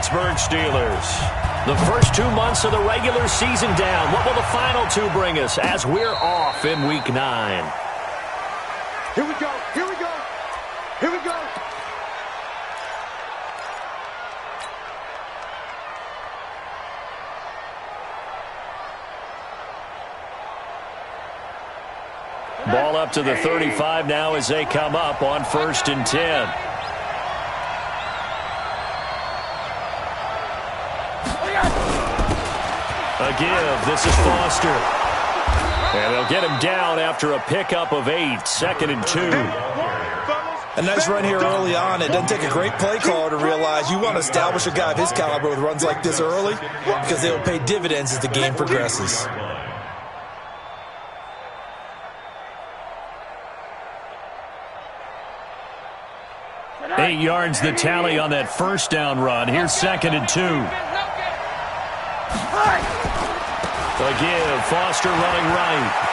Pittsburgh Steelers. The first 2 months of the regular season down. What will the final two bring us as we're off in Week 9? Here we go. Here we go. Here we go. Ball up to the 35 now as they come up on 1st and 10. A give. This is Foster. And they'll get him down after a pickup of 8. 2nd and 2. A nice run here early on. It doesn't take a great play caller to realize you want to establish a guy of his caliber with runs like this early because they'll pay dividends as the game progresses. 8 yards the tally on that first down run. Here's 2nd and 2. A give. Foster running right.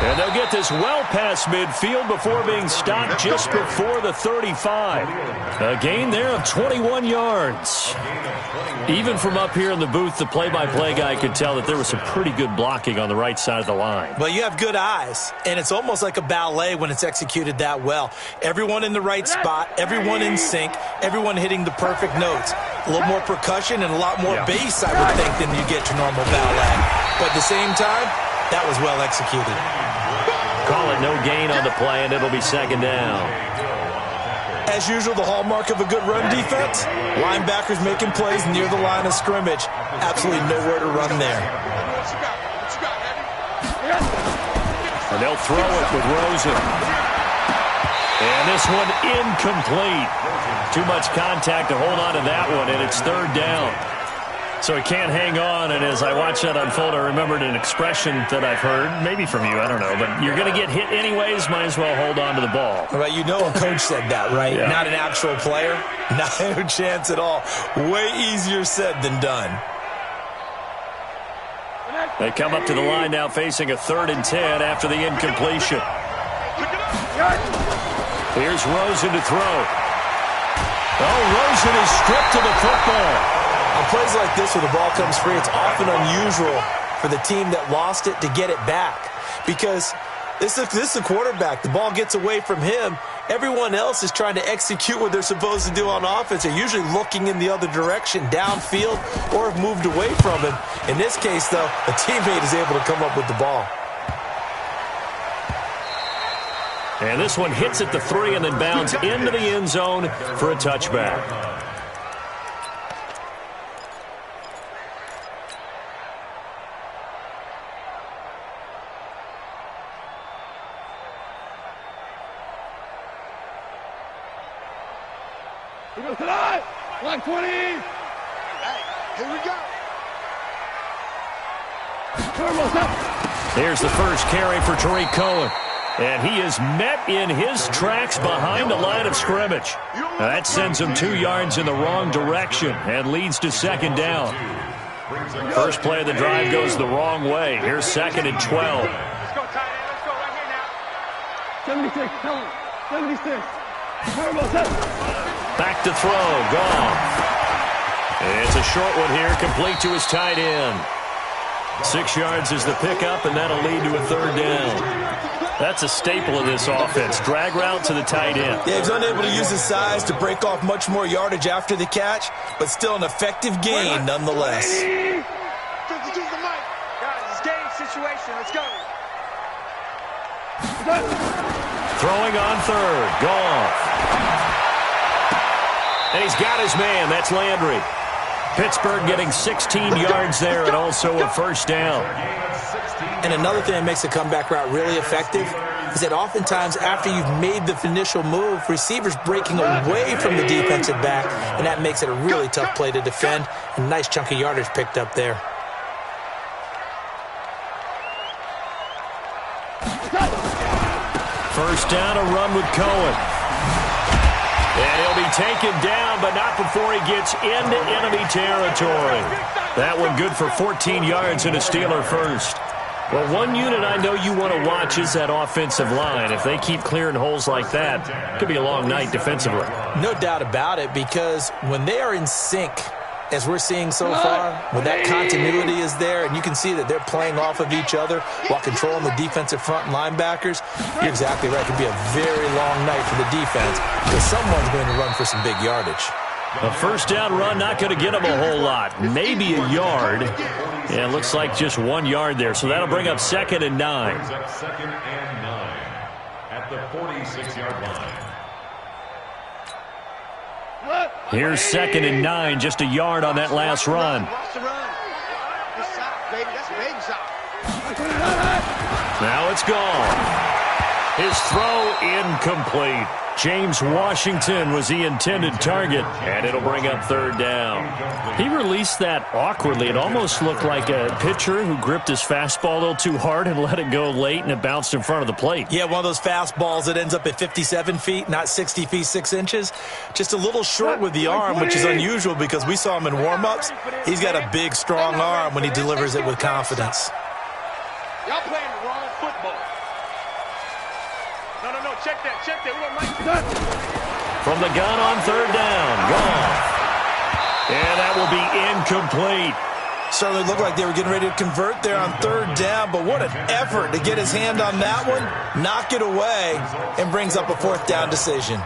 And they'll get this well past midfield before being stopped just before the 35. A gain there of 21 yards. Even from up here in the booth, the play-by-play guy could tell that there was some pretty good blocking on the right side of the line. Well, you have good eyes, and it's almost like a ballet when it's executed that well. Everyone in the right spot, everyone in sync, everyone hitting the perfect notes. A little more percussion and a lot more bass, I would think, than you get to normal ballet. But at the same time, that was well executed. Call it no gain on the play, and it'll be 2nd down. As usual, the hallmark of a good run defense, linebackers making plays near the line of scrimmage. Absolutely nowhere to run there. And they'll throw it with Rosen. And this one incomplete. Too much contact to hold on to that one, and it's 3rd down. So he can't hang on, and as I watch that unfold, I remembered an expression that I've heard, maybe from you, I don't know, but you're going to get hit anyways, might as well hold on to the ball. Well, you know a coach said that, right? Yeah. Not an actual player. No chance at all. Way easier said than done. They come up to the line now facing a 3rd and 10 after the incompletion. Here's Rosen to throw. Oh, Rosen is stripped to the football. On plays like this where the ball comes free, it's often unusual for the team that lost it to get it back. Because this is the quarterback. The ball gets away from him. Everyone else is trying to execute what they're supposed to do on offense. They're usually looking in the other direction, downfield, or have moved away from him. In this case, though, a teammate is able to come up with the ball. And this one hits at the 3 and then bounds into the end zone for a touchback. Here goes tonight. 120. Hey, here we go. Here's the first carry for Tariq Cohen. And he is met in his tracks behind the line of scrimmage. That sends him 2 yards in the wrong direction and leads to 2nd down. First play of the drive goes the wrong way. Here's 2nd and 12. Let's go, tight end. Let's go right here now. 76. Tell him. 76. Back to throw. Gone. It's a short one here, complete to his tight end. 6 yards is the pickup, and that'll lead to a 3rd down. That's a staple of this offense. Drag route to the tight end. Yeah, he's unable to use his size to break off much more yardage after the catch, but still an effective gain nonetheless. 52's the mic. Guys, it's game situation. Let's go. Throwing on 3rd. Goff. And he's got his man. That's Landry. Pittsburgh getting 16 yards there and also a 1st down. And another thing that makes a comeback route really effective is that oftentimes after you've made the initial move, receivers breaking away from the defensive back, and that makes it a really tough play to defend. A nice chunk of yardage picked up there. First down, a run with Cohen. And he'll be taken down, but not before he gets into enemy territory. That one good for 14 yards and a Steeler first. Well, one unit I know you want to watch is that offensive line. If they keep clearing holes like that, it could be a long night defensively. No doubt about it, because when they are in sync, as we're seeing so far, when that continuity is there, and you can see that they're playing off of each other while controlling the defensive front linebackers, you're exactly right. It could be a very long night for the defense, because someone's going to run for some big yardage. A first down run, not going to get them a whole lot. Maybe a yard. Yeah, it looks like just 1 yard there. So that'll bring up 2nd and 9. Second and 9 at the 46-yard line. Here's 2nd and 9, just a yard on that last run. Now it's gone. His throw incomplete. James Washington was the intended target, and it'll bring up 3rd down. He released that awkwardly. It almost looked like a pitcher who gripped his fastball a little too hard and let it go late, and it bounced in front of the plate. Yeah, one of those fastballs that ends up at 57 feet, not 60 feet, 6 inches. Just a little short with the arm, which is unusual because we saw him in warm-ups. He's got a big, strong arm when he delivers it with confidence. Y'all playing the wrong football. No, check that. From the gun on 3rd down, gone. And that will be incomplete. Certainly looked like they were getting ready to convert there on 3rd down, but what an effort to get his hand on that one, knock it away, and brings up a 4th down decision.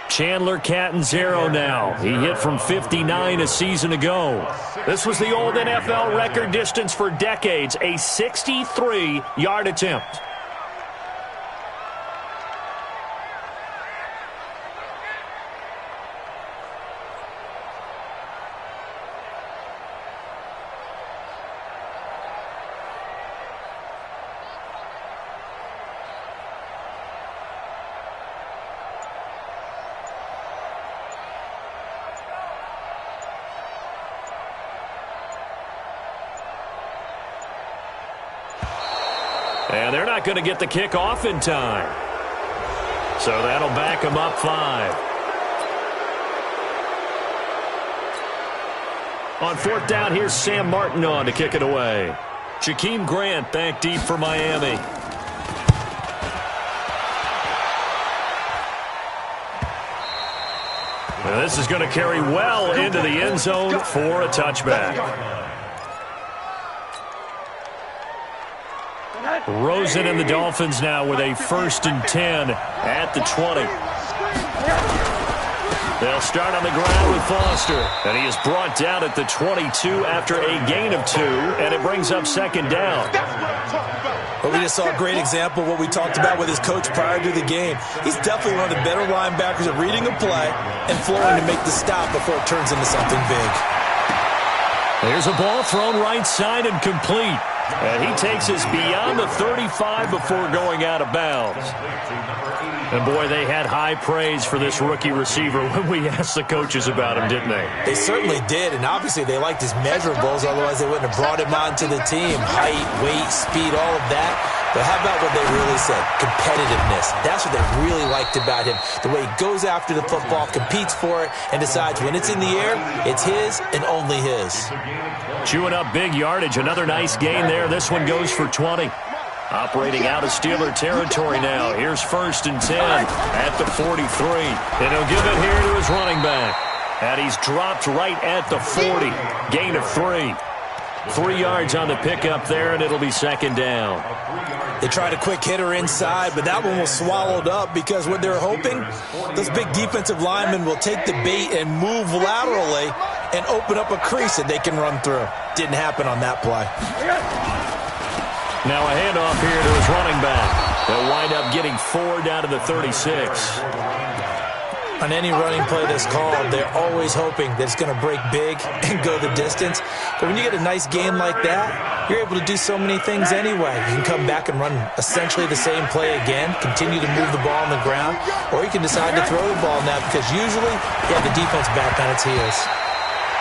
Chandler Catanzaro now. He hit from 59 a season ago. This was the old NFL record distance for decades, a 63-yard attempt. And they're not going to get the kick off in time. So that'll back them up 5. On 4th down, here's Sam Martin on to kick it away. Jakeem Grant back deep for Miami. And this is going to carry well into the end zone for a touchback. Rosen and the Dolphins now with a 1st and 10 at the 20. They'll start on the ground with Foster, and he is brought down at the 22 after a gain of 2, and it brings up 2nd down. Well, we just saw a great example of what we talked about with his coach prior to the game. He's definitely one of the better linebackers at reading a play and flowing to make the stop before it turns into something big. There's a ball thrown right side and complete. And he takes us beyond the 35 before going out of bounds. And, boy, they had high praise for this rookie receiver when we asked the coaches about him, didn't they? They certainly did, and obviously they liked his measurables, otherwise they wouldn't have brought him onto the team. Height, weight, speed, all of that. But how about what they really said? Competitiveness. That's what they really liked about him. The way he goes after the football, competes for it, and decides when it's in the air, it's his and only his. Chewing up big yardage. Another nice gain there. This one goes for 20. Operating out of Steeler territory now. Here's 1st and 10 at the 43. And he'll give it here to his running back. And he's dropped right at the 40. Gain of 3. 3 yards on the pickup there, and it'll be 2nd down. They tried a quick hitter inside, but that one was swallowed up because what they're hoping, those big defensive linemen will take the bait and move laterally and open up a crease that they can run through. Didn't happen on that play. Now a handoff here to his running back. They'll wind up getting 4 down to the 36. On any running play that's called, they're always hoping that it's going to break big and go the distance. But when you get a nice gain like that, you're able to do so many things anyway. You can come back and run essentially the same play again, continue to move the ball on the ground, or you can decide to throw the ball now because usually you have the defense back on its heels.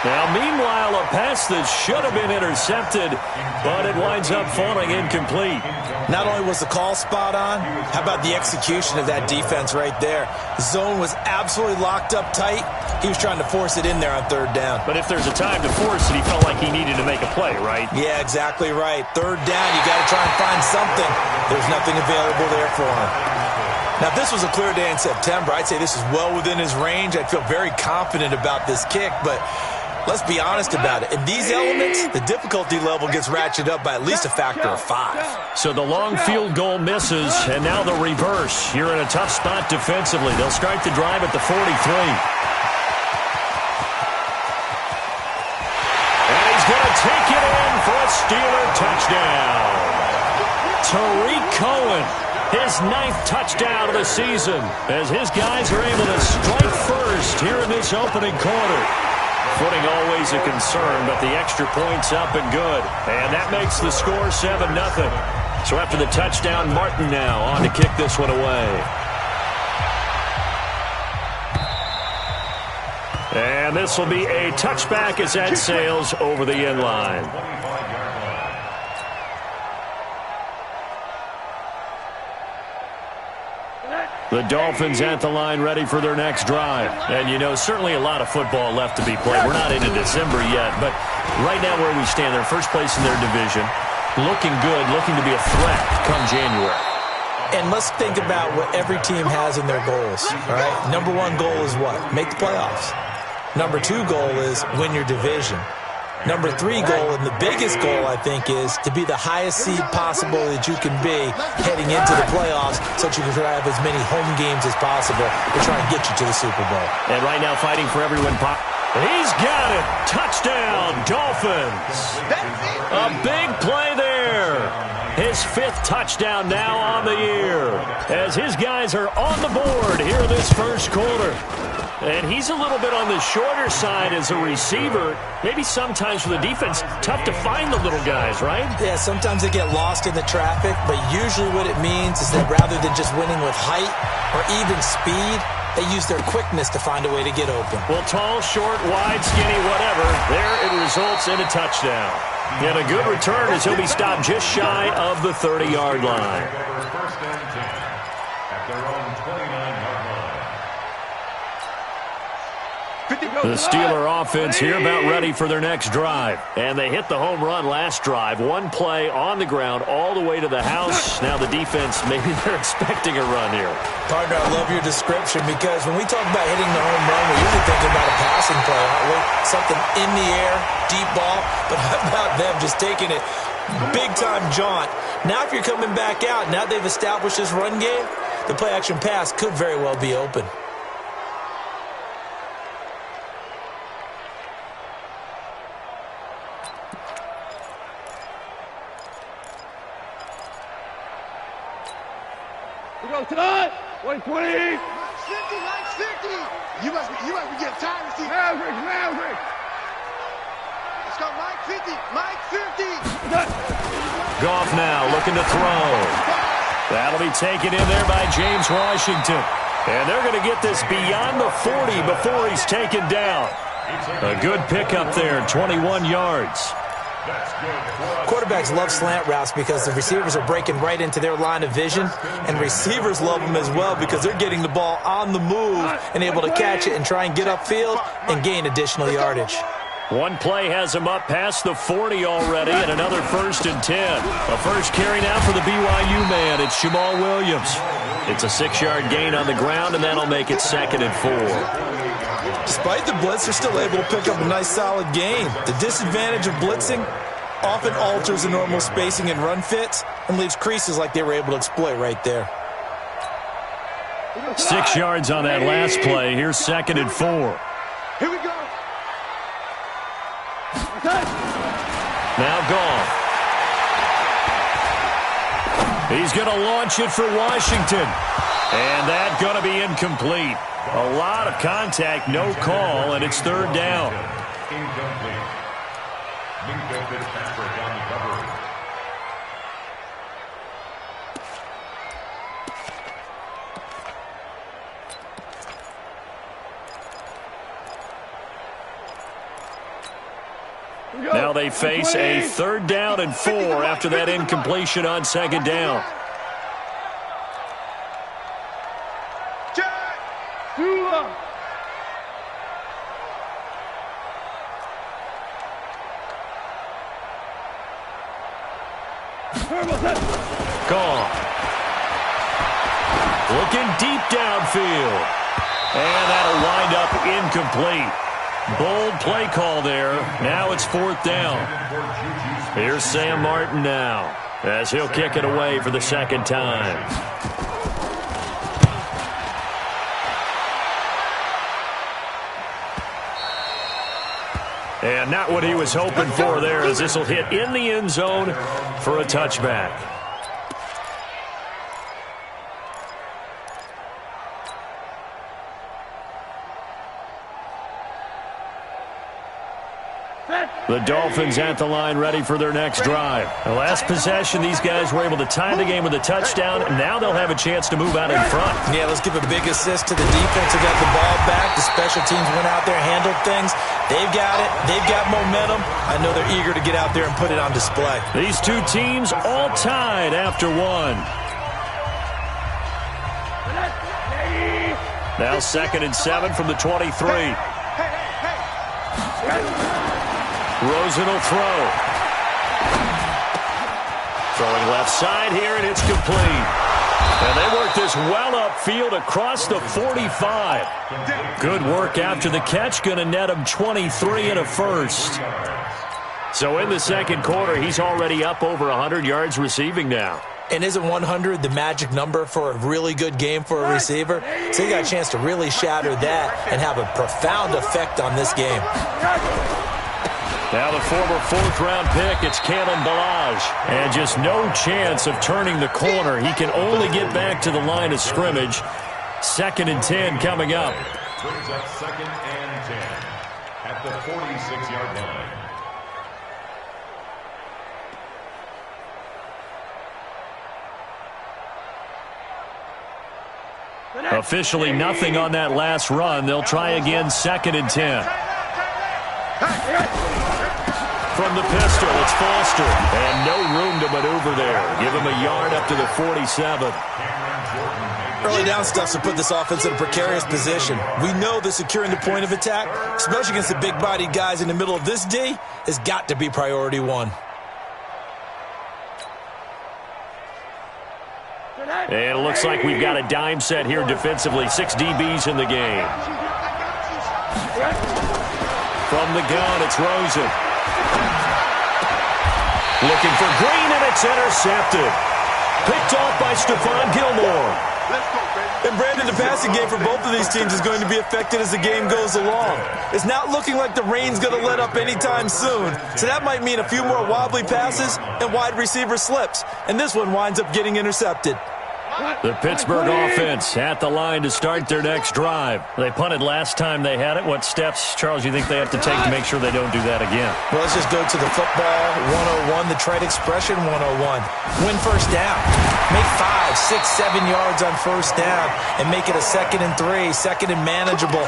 Now, meanwhile, a pass that should have been intercepted, but it winds up falling incomplete. Not only was the call spot on, how about the execution of that defense right there? The zone was absolutely locked up tight. He was trying to force it in there on third down. But if there's a time to force it, he felt like he needed to make a play, right? Yeah, exactly right. Third down, you got to try and find something. There's nothing available there for him. Now, if this was a clear day in September, I'd say this is well within his range. I'd feel very confident about this kick, but let's be honest about it. In these elements, the difficulty level gets ratcheted up by at least a factor of 5. So the long field goal misses, and now the reverse. You're in a tough spot defensively. They'll start the drive at the 43. And he's going to take it in for a Steeler touchdown. Tariq Cohen, his 9th touchdown of the season, as his guys are able to strike first here in this opening quarter. Footing always a concern, but the extra point's up and good. And that makes the score 7-0. So after the touchdown, Martin now on to kick this one away. And this will be a touchback as that sails over the end line. The Dolphins at the line ready for their next drive. And, you know, certainly a lot of football left to be played. We're not into December yet, but right now where we stand, they're first place in their division. Looking good, looking to be a threat come January. And let's think about what every team has in their goals, all right? Number 1 goal is what? Make the playoffs. Number 2 goal is win your division. Number 3 goal, and the biggest goal, I think, is to be the highest seed possible that you can be heading into the playoffs so that you can have as many home games as possible to try and get you to the Super Bowl. And right now fighting for everyone. He's got it. Touchdown, Dolphins. A big play there. His 5th touchdown now on the year as his guys are on the board here this first quarter. And he's a little bit on the shorter side as a receiver. Maybe sometimes for the defense, tough to find the little guys, right? Yeah, sometimes they get lost in the traffic, but usually what it means is that rather than just winning with height or even speed, they use their quickness to find a way to get open. Well, tall, short, wide, skinny, whatever, there it results in a touchdown. And a good return as he'll be stopped just shy of the 30-yard line. First and 10 at their own 29-yard line. The Steeler offense here about ready for their next drive. And they hit the home run last drive. 1 play on the ground all the way to the house. Now the defense, maybe they're expecting a run here. Partner, I love your description because when we talk about hitting the home run, we're usually thinking about a passing play, aren't we? Something in the air, deep ball. But how about them just taking it big-time jaunt? Now if you're coming back out, now they've established this run game, the play-action pass could very well be open. Tonight, 120. 950. You must be getting tired of seeing. Maverick. Let's go, Mike 50. Mike 50. Goff now looking to throw. That'll be taken in there by James Washington. And they're going to get this beyond the 40 before he's taken down. A good pickup there, 21 yards. Quarterbacks love slant routes because the receivers are breaking right into their line of vision, and receivers love them as well because they're getting the ball on the move and able to catch it and try and get upfield and gain additional yardage. 1 play has him up past the 40 already, and another 1st and 10. A first carry now for the BYU man. It's Jamal Williams. It's a 6-yard gain on the ground, and that'll make it 2nd and 4. Despite the blitz, they're still able to pick up a nice solid gain. The disadvantage of blitzing often alters the normal spacing and run fits and leaves creases like they were able to exploit right there. 6 yards on that last play. Here's 2nd and 4. Here we go. Now Goff. He's going to launch it for Washington. And that's going to be incomplete. A lot of contact, no call, and it's 3rd down. Incomplete. Minka Fitzpatrick on the cover. Now they face a 3rd down and 4 after that incompletion on 2nd down. Gone. Looking deep downfield. And that'll wind up incomplete. Bold play call there. Now it's 4th down. Here's Sam Martin now as he'll kick it away for the 2nd time. And not what he was hoping for there, as this will hit in the end zone for a touchback. The Dolphins at the line, ready for their next drive. The last possession, these guys were able to tie the game with a touchdown. Now they'll have a chance to move out in front. Yeah, let's give a big assist to the defense who got the ball back. The special teams went out there, handled things. They've got it. They've got momentum. I know they're eager to get out there and put it on display. These two teams all tied after one. Now 2nd and 7 from the 23. Rosen will throw. Throwing left side here, and it's complete. And they work this well upfield across the 45. Good work after the catch. Going to net him 23 and a first. So in the 2nd quarter, he's already up over 100 yards receiving now. And isn't 100 the magic number for a really good game for a receiver? So he got a chance to really shatter that and have a profound effect on this game. Now the former 4th-round pick, it's Kalen Ballage. And just no chance of turning the corner. He can only get back to the line of scrimmage. 2nd and 10 coming up. Brings up 2nd and 10 at the 46-yard line. Officially nothing on that last run. They'll try again 2nd and 10. From the pistol, it's Foster. And no room to maneuver there. Give him a yard up to the 47. Early down stuff to put this offense in a precarious position. We know that securing the point of attack, especially against the big-bodied guys in the middle of this D, has got to be priority one. And it looks like we've got a dime set here defensively. 6 DBs in the game. From the gun, it's Rosen. Looking for Green, and it's intercepted. Picked off by Stephon Gilmore. And Brandon, the passing game for both of these teams is going to be affected as the game goes along. It's not looking like the rain's going to let up anytime soon. So that might mean a few more wobbly passes and wide receiver slips. And this one winds up getting intercepted. The Pittsburgh offense at the line to start their next drive. They punted last time they had it. What steps, Charles, you think they have to take to make sure they don't do that again? Well, let's just go to the football 101, the trade expression 101. Win first down. Make 5, 6, 7 yards on first down and make it a 2nd and 3, 2nd and manageable.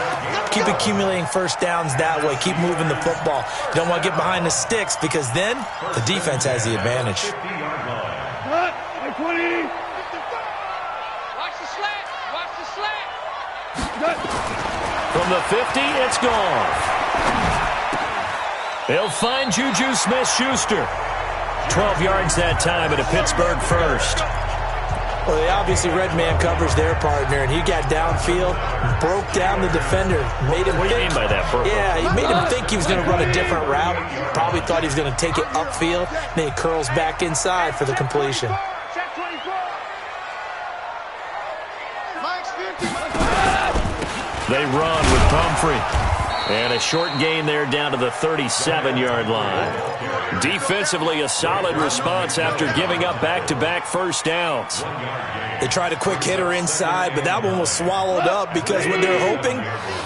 Keep accumulating first downs that way. Keep moving the football. You don't want to get behind the sticks because then the defense has the advantage. 20. From the 50, it's gone. They'll find Juju Smith-Schuster. 12 yards that time at a Pittsburgh first. Well, they obviously red man covers their partner, and he got downfield, broke down the defender, made him What do you mean by that, Burke? Yeah, he made him think he was going to run a different route. Probably thought he was going to take it upfield. Then he curls back inside for the completion. They run with Pumphrey. And a short gain there down to the 37-yard line. Defensively, a solid response after giving up back-to-back first downs. They tried a quick hitter inside, but that one was swallowed up because what they're hoping,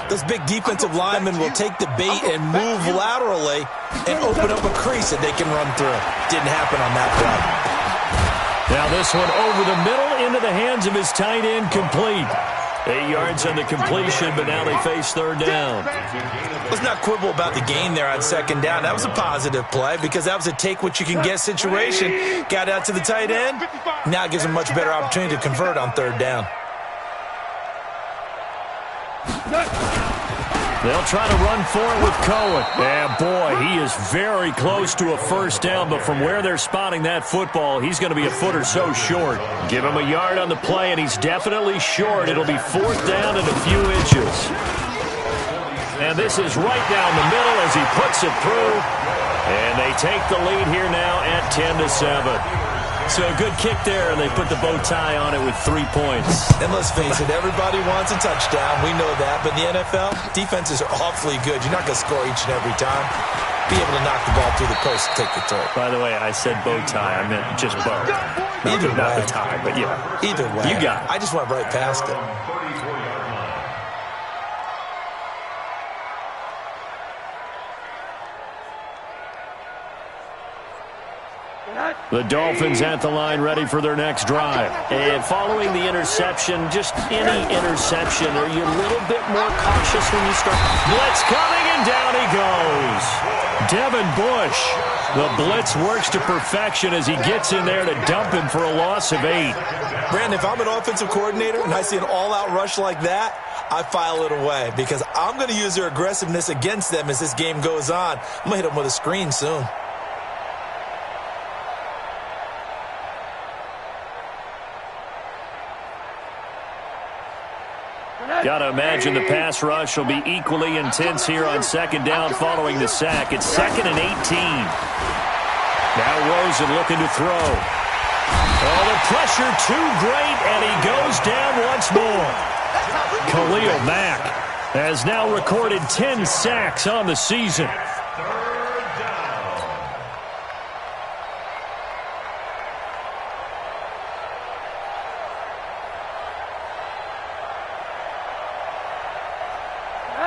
those big defensive linemen will take the bait and move laterally and open up a crease that they can run through. Didn't happen on that play. Now this one over the middle into the hands of his tight end, complete. 8 yards on the completion, but now they face third down. Let's not quibble about the gain there on second down. That was a positive play because that was a take-what-you-can-get situation. Got out to the tight end. Now it gives them a much better opportunity to convert on third down. They'll try to run for it with Cohen. And, boy, he is very close to a first down, but from where they're spotting that football, he's going to be a foot or so short. Give him a yard on the play, and he's definitely short. It'll be fourth down and a few inches. And this is right down the middle as he puts it through. And they take the lead here now at 10-7. So a good kick there, and they put the bow tie on it with 3 points. And let's face it, everybody wants a touchdown. We know that. But in the NFL, defenses are awfully good. You're not going to score each and every time. Be able to knock the ball through the post and take the throw. By the way, I said bow tie. I meant just bow. Either way. Not the tie, but yeah. Either way. You got it. I just went right past it. The Dolphins at the line ready for their next drive. And following the interception, just any interception, are you a little bit more cautious when you start? Blitz coming, and down he goes. Devin Bush. The blitz works to perfection as he gets in there to dump him for a loss of 8. Brandon, if I'm an offensive coordinator and I see an all-out rush like that, I file it away because I'm going to use their aggressiveness against them as this game goes on. I'm going to hit them with a screen soon. Got to imagine the pass rush will be equally intense here on second down following the sack. It's 2nd and 18. Now Rosen looking to throw. Oh, the pressure too great, and he goes down once more. Khalil Mack has now recorded 10 sacks on the season.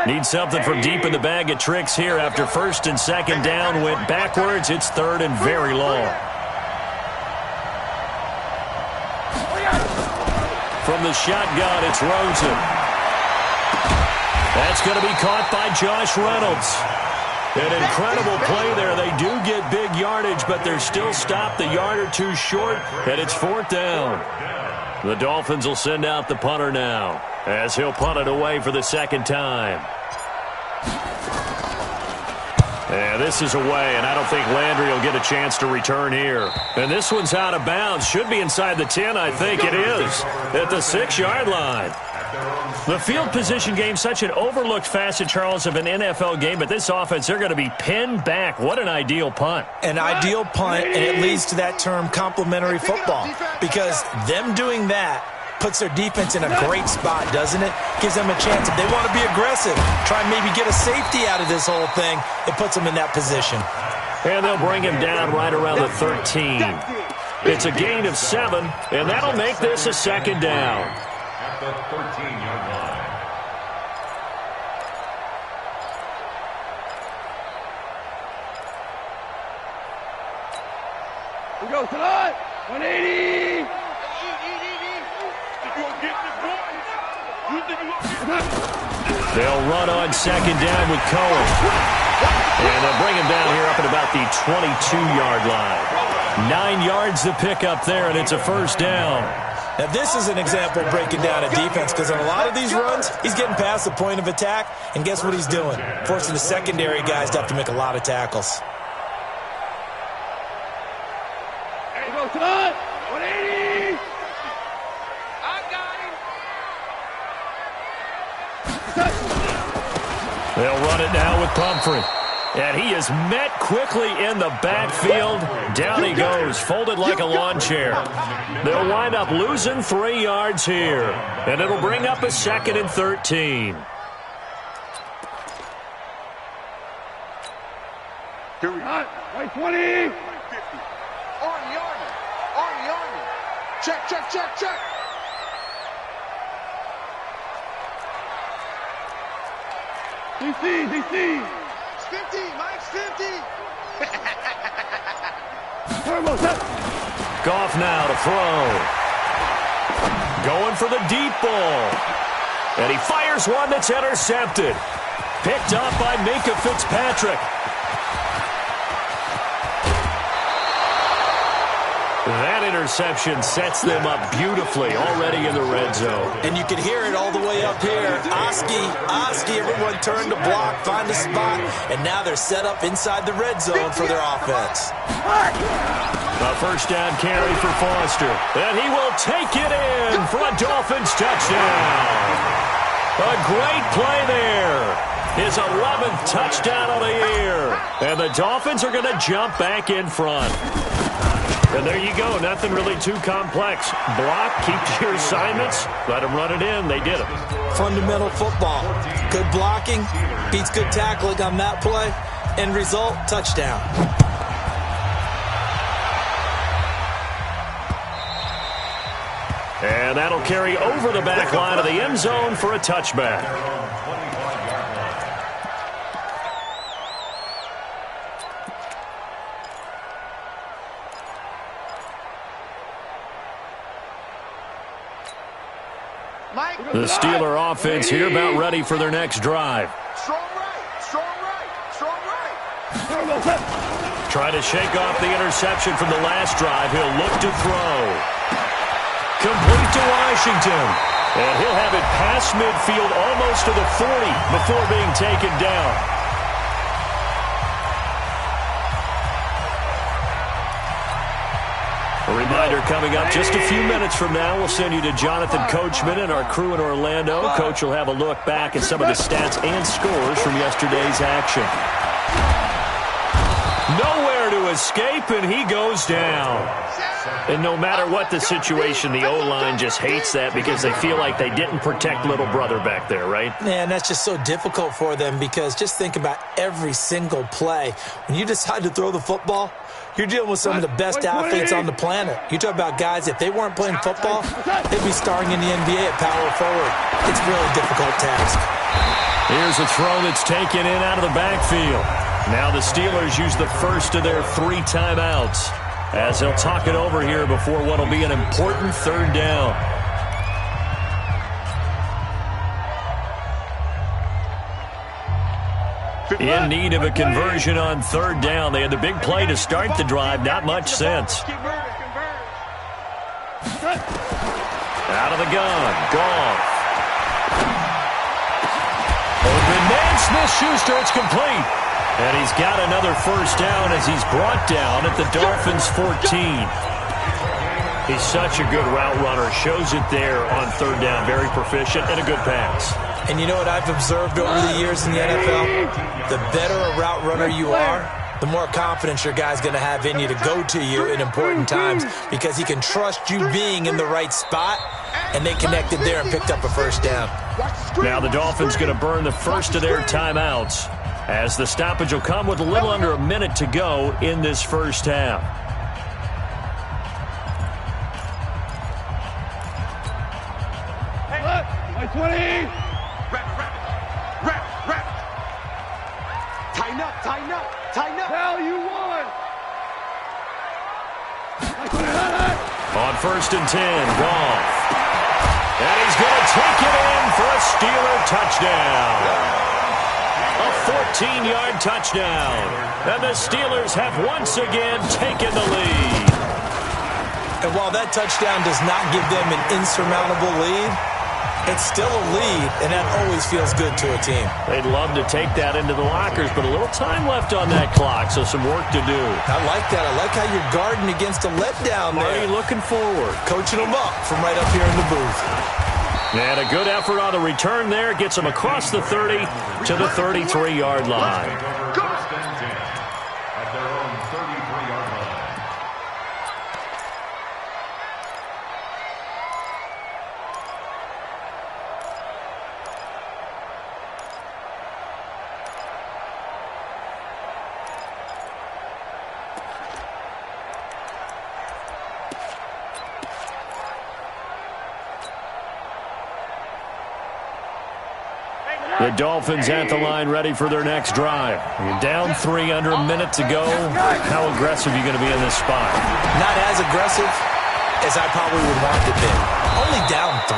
Need something from deep in the bag of tricks here after first and second down went backwards. It's third and very long. From the shotgun, it's Rosen. That's going to be caught by Josh Reynolds. An incredible play there. They do get big yardage, but they're still stopped a yard or two short, and it's fourth down. The Dolphins will send out the punter now as he'll punt it away for the second time. And this is away, and I don't think Landry will get a chance to return here. And this one's out of bounds. Should be inside the 10, I think it is, at the 6-yard line. The field position game, such an overlooked facet, Charles, of an NFL game, but this offense, they're going to be pinned back. What an ideal punt. An ideal punt, and it leads to that term complementary football, because them doing that puts their defense in a great spot, doesn't it? Gives them a chance. If they want to be aggressive, try and maybe get a safety out of this whole thing, it puts them in that position. And they'll bring him down right around the 13. It's a gain of 7, and that'll make this a second down. At the 13-yard line. We go tonight. 180. They'll run on second down with Cohen. And they'll bring him down here up at about the 22-yard line. 9 yards to pick up there, and it's a first down. Now, this is an example of breaking down a defense, because on a lot of these runs, he's getting past the point of attack, and guess what he's doing? Forcing the secondary guys to have to make a lot of tackles. We go tonight. 180. They'll run it now with Pumphrey. And he is met quickly in the backfield. Down he goes, folded like a lawn chair. They'll wind up losing 3 yards here. And it'll bring up a 2nd and 13. Here we go. Right 20. Army. Check. DC. It's 50, Mike's 50. Turbo set. Goff now to throw. Going for the deep ball. And he fires one that's intercepted. Picked up by Minkah Fitzpatrick. That interception sets them up beautifully already in the red zone. And you can hear it all the way up here. Oski, everyone turned to block, find a spot, and now they're set up inside the red zone for their offense. A first down carry for Foster. And he will take it in for a Dolphins touchdown. A great play there. His 11th touchdown of the year. And the Dolphins are going to jump back in front. And there you go. Nothing really too complex. Block, keep to your assignments, let them run it in. They did it. Fundamental football. Good blocking beats good tackling on that play. End result, touchdown. And that'll carry over the back line of the end zone for a touchback. The Steeler offense here about ready for their next drive. Strong right, strong right, strong right. Trying to shake off the interception from the last drive. He'll look to throw. Complete to Washington. And he'll have it past midfield almost to the 40 before being taken down. A reminder coming up just a few minutes from now, we'll send you to Jonathan Coachman and our crew in Orlando. Coach will have a look back at some of the stats and scores from yesterday's action. Nowhere to escape, and he goes down. And no matter what the situation, the O-line just hates that because they feel like they didn't protect little brother back there, right? Man, that's just so difficult for them because just think about every single play. When you decide to throw the football, you're dealing with some of the best athletes on the planet. You talk about guys, if they weren't playing football, they'd be starring in the NBA at power forward. It's a really difficult task. Here's a throw that's taken in out of the backfield. Now the Steelers use the first of their 3 timeouts as they'll talk it over here before what will be an important third down. In need of a conversion on third down. They had the big play to start the drive. Not much sense. Out of the gun. Goff. Open man. Smith-Schuster. It's complete. And he's got another first down as he's brought down at the Dolphins' 14. He's such a good route runner. Shows it there on third down. Very proficient and a good pass. And you know what I've observed over the years in the NFL? The better a route runner you are, the more confidence your guy's going to have in you to go to you in important times because he can trust you being in the right spot, and they connected there and picked up a first down. Now the Dolphins going to burn the first of their timeouts as the stoppage will come with a little under a minute to go in this first half. Hey, 20! Rep. Tighten up. Hell, you won! On first and 10, Goff. And he's going to take it in for a Steeler touchdown. A 14-yard touchdown. And the Steelers have once again taken the lead. And while that touchdown does not give them an insurmountable lead, it's still a lead, and that always feels good to a team. They'd love to take that into the lockers, but a little time left on that clock, so some work to do. I like that. I like how you're guarding against a letdown there. Marty looking forward. Coaching them up from right up here in the booth. And a good effort on the return there. Gets them across the 30 to the 33-yard line. At their own 33-yard line. The Dolphins at the line ready for their next drive. You're down 3 under a minute to go. How aggressive are you going to be in this spot? Not as aggressive, as I probably would want to be. Only down 3.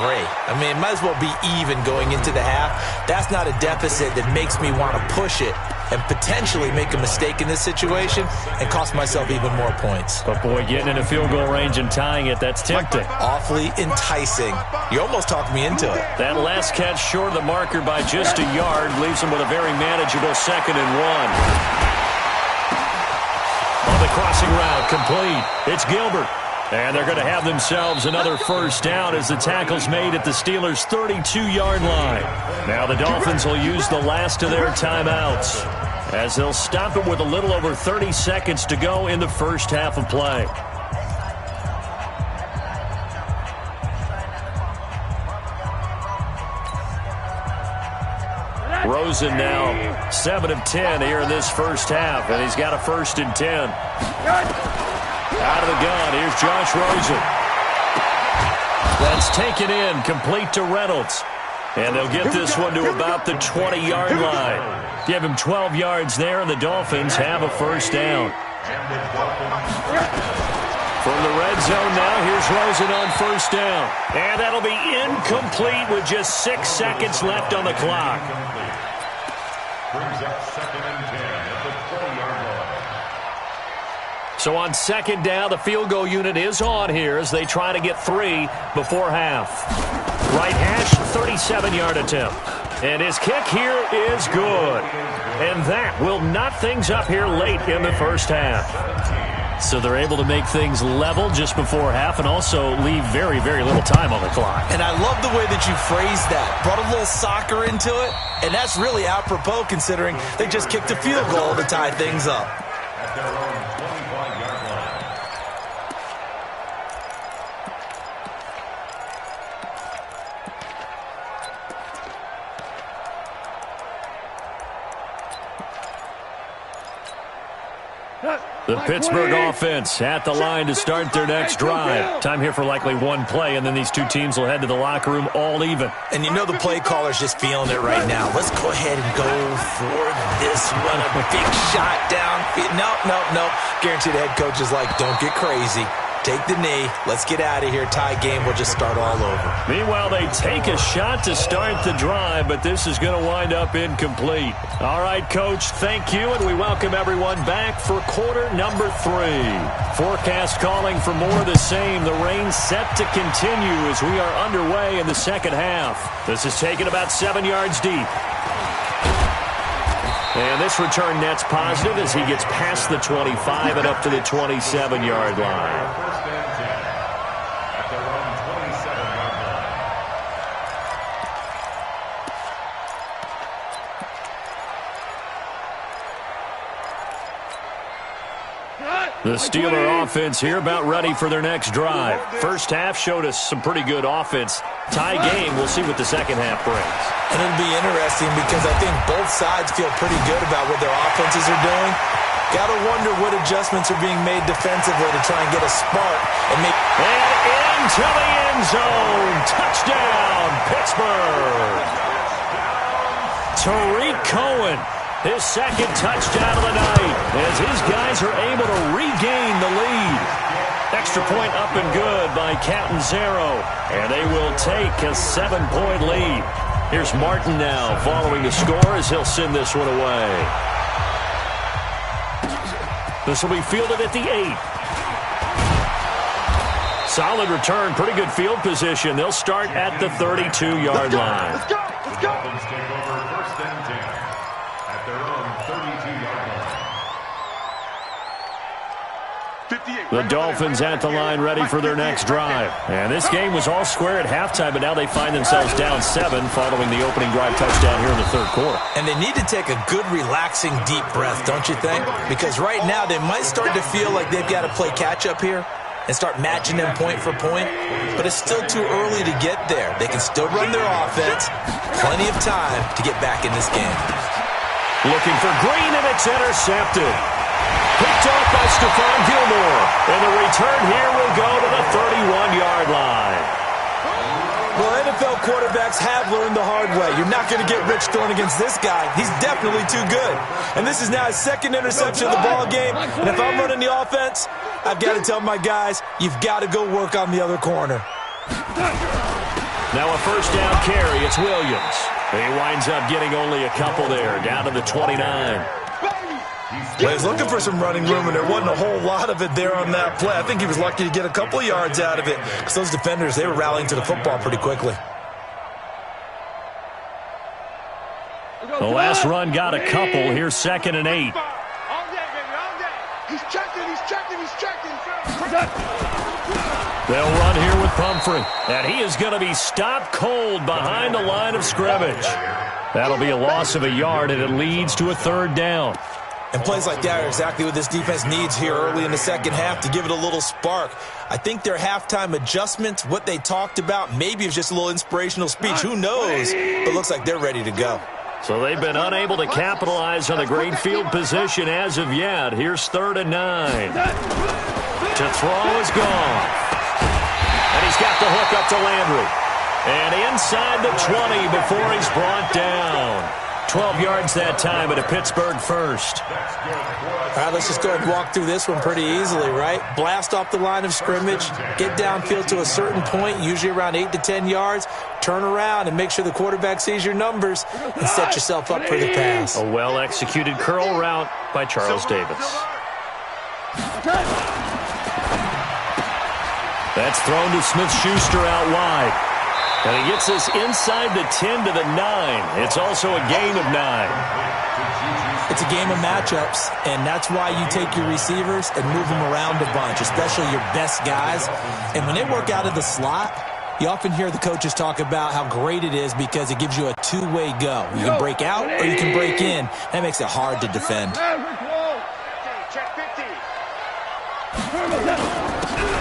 I mean, it might as well be even going into the half. That's not a deficit that makes me want to push it and potentially make a mistake in this situation and cost myself even more points. But, boy, getting in a field goal range and tying it, that's tempting. Awfully enticing. You almost talked me into it. That last catch short of the marker by just a yard leaves him with a very manageable 2nd and 1. On the crossing route, complete. It's Gilbert. And they're going to have themselves another first down as the tackle's made at the Steelers' 32-yard line. Now the Dolphins will use the last of their timeouts as they'll stop it with a little over 30 seconds to go in the first half of play. Rosen now 7 of 10 here in this first half, and he's got a 1st and 10. Out of the gun, here's Josh Rosen. That's taken in, complete to Reynolds. And they'll get this one to about the 20-yard line. Give him 12 yards there, and the Dolphins have a first down. From the red zone now, here's Rosen on first down. And that'll be incomplete with just 6 seconds left on the clock. Brings up 2nd and 10 at the 20-yard line. So on 2nd down, the field goal unit is on here as they try to get 3 before half. Right hash, 37-yard attempt. And his kick here is good. And that will knot things up here late in the first half. So they're able to make things level just before half and also leave very, very little time on the clock. And I love the way that you phrased that. Brought a little soccer into it, and that's really apropos considering they just kicked a field goal to tie things up. At their own 25-yard line. The Pittsburgh offense at the line to start their next drive. Time here for likely one play, and then these two teams will head to the locker room all even. And you know the play caller's just feeling it right now. Let's go ahead and go for this one. A big shot down. No. Guaranteed the head coach is like, don't get crazy. Take the knee. Let's get out of here. Tie game. We'll just start all over. Meanwhile, they take a shot to start the drive, but this is going to wind up incomplete. All right, Coach, thank you, and we welcome everyone back for quarter number 3. Forecast calling for more of the same. The rain set to continue as we are underway in the second half. This is taken about 7 yards deep. And this return net's positive as he gets past the 25 and up to the 27-yard line. First and 10 at their own 27-yard line. The Steeler offense here about ready for their next drive. First half showed us some pretty good offense. Tie game, we'll see what the second half brings. And it'll be interesting because I think both sides feel pretty good about what their offenses are doing. Got to wonder what adjustments are being made defensively to try and get a spark and make... And into the end zone. Touchdown, Pittsburgh. Tariq Cohen, his second touchdown of the night as his guys are able to regain the lead. Extra point up and good by Catanzaro, and they will take a 7-point lead. Here's Martin now following the score as he'll send this one away. This will be fielded at the 8. Solid return, pretty good field position. They'll start at the 32-yard line. Let's go! Dolphins take over first and 10 at their own 32-yard line. The Dolphins at the line ready for their next drive. And this game was all square at halftime, but now they find themselves down 7 following the opening drive touchdown here in the third quarter. And they need to take a good, relaxing, deep breath, don't you think? Because right now they might start to feel like they've got to play catch-up here and start matching them point for point. But it's still too early to get there. They can still run their offense. Plenty of time to get back in this game. Looking for Green, and it's intercepted. Picked off by Stephon Gilmore. And the return here will go to the 31-yard line. Well, NFL quarterbacks have learned the hard way. You're not going to get rich throwing against this guy. He's definitely too good. And this is now his second interception of the ball game. And if I'm running the offense, I've got to tell my guys, you've got to go work on the other corner. Now a first down carry. It's Williams. He winds up getting only a couple there, down to the 29. Well, he was looking for some running room, and there wasn't a whole lot of it there on that play. I think he was lucky to get a couple of yards out of it because those defenders, they were rallying to the football pretty quickly. The last run got a couple. Here's 2nd and 8. All day, baby, all day. He's checking. They'll run here with Pumphrey, and he is going to be stopped cold behind the line of scrimmage. That'll be a loss of a yard, and it leads to a 3rd down. And plays like that are exactly what this defense needs here early in the second half to give it a little spark. I think their halftime adjustments, what they talked about, maybe it was just a little inspirational speech. Who knows? But it looks like they're ready to go. So they've been unable to capitalize on the great field position as of yet. Here's 3rd and 9. To throw is gone. And he's got the hook up to Landry. And inside the 20 before he's brought down. 12 yards that time at a Pittsburgh first. All right, let's just go ahead and walk through this one pretty easily, right? Blast off the line of scrimmage, get downfield to a certain point, usually around 8 to 10 yards, turn around and make sure the quarterback sees your numbers and set yourself up for the pass. A well-executed curl route by Charles Davis. That's thrown to Smith-Schuster out wide. And he gets this inside the 10 to the 9. It's also a gain of 9. It's a game of matchups, and that's why you take your receivers and move them around a bunch, especially your best guys. And when they work out of the slot, you often hear the coaches talk about how great it is because it gives you a two-way go. You can break out or you can break in. That makes it hard to defend. Check 50.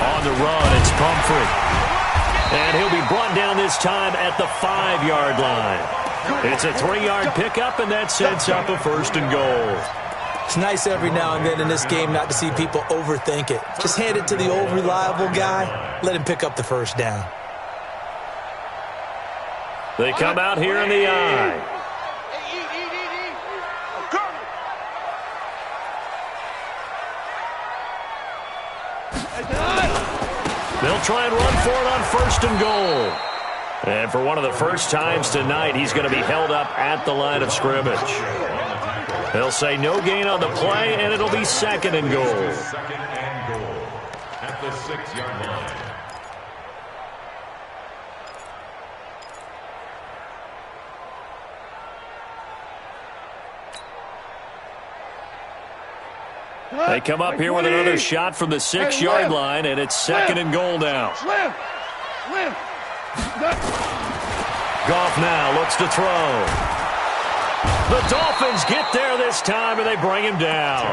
On the run, it's Pumphrey. And he'll be brought down this time at the 5-yard line. It's a 3-yard pickup, and that sets up a 1st and goal. It's nice every now and then in this game not to see people overthink it. Just hand it to the old reliable guy. Let him pick up the 1st down. They come out here in the eye. They'll try and run for it on 1st and goal. And for one of the first times tonight, he's going to be held up at the line of scrimmage. They'll say no gain on the play, and it'll be 2nd and goal. 2nd and goal at the 6-yard line. They come up here with another shot from the 6-yard line, and it's 2nd and goal now. Goff now looks to throw. The Dolphins get there this time, and they bring him down.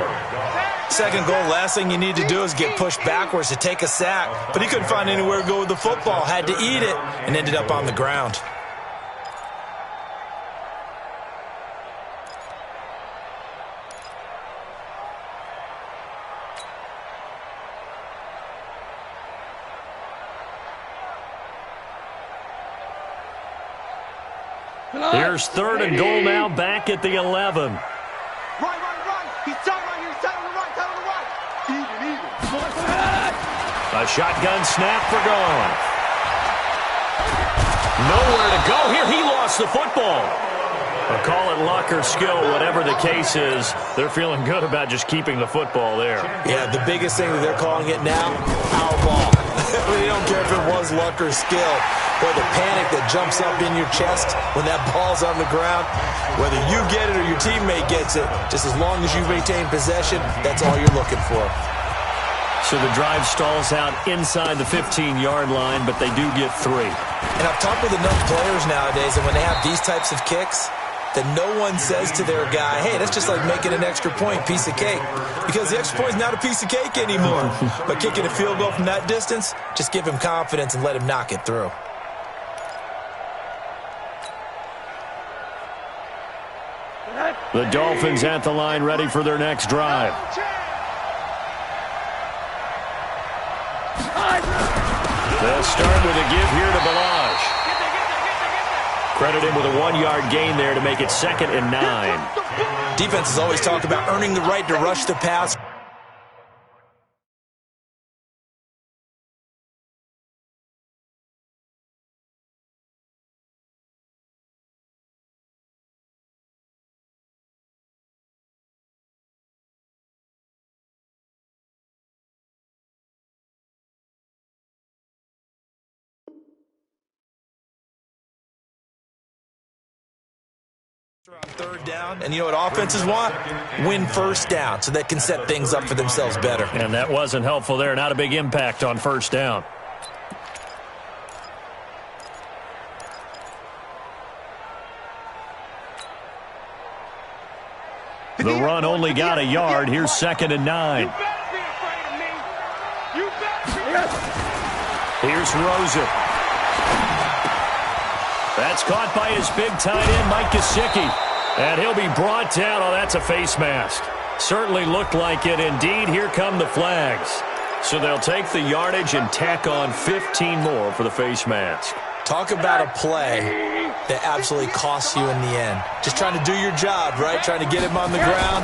2nd goal, last thing you need to do is get pushed backwards to take a sack. But he couldn't find anywhere to go with the football, had to eat it, and ended up on the ground. Here's 3rd and goal now, back at the 11. Right. He's tight right here. He's tight on the right. Even. A shotgun snap for Goff. Nowhere to go here. He lost the football. Or call it luck or skill, whatever the case is. They're feeling good about just keeping the football there. Yeah, the biggest thing that they're calling it now, our ball. They don't care if it was luck or skill. Or the panic that jumps up in your chest when that ball's on the ground. Whether you get it or your teammate gets it, just as long as you maintain possession, that's all you're looking for. So the drive stalls out inside the 15-yard line, but they do get 3. And I've talked with enough players nowadays, and when they have these types of kicks, that no one says to their guy, hey, that's just like making an extra point, piece of cake. Because the extra point is not a piece of cake anymore. But kicking a field goal from that distance, just give him confidence and let him knock it through. The Dolphins at the line, ready for their next drive. They'll start with a give here to Ballage. Credit him with a 1-yard gain there to make it 2nd and 9. Defenses always talk about earning the right to rush the pass. On 3rd down, and you know what offenses want? Win 1st down so they can set things up for themselves better. And that wasn't helpful there. Not a big impact on 1st down. The run only got a yard. Here's 2nd and 9. Here's Rosen. That's caught by his big tight end, Mike Gesicki. And he'll be brought down. Oh, that's a face mask. Certainly looked like it. Indeed, here come the flags. So they'll take the yardage and tack on 15 more for the face mask. Talk about a play that absolutely costs you in the end. Just trying to do your job, right? Trying to get him on the ground.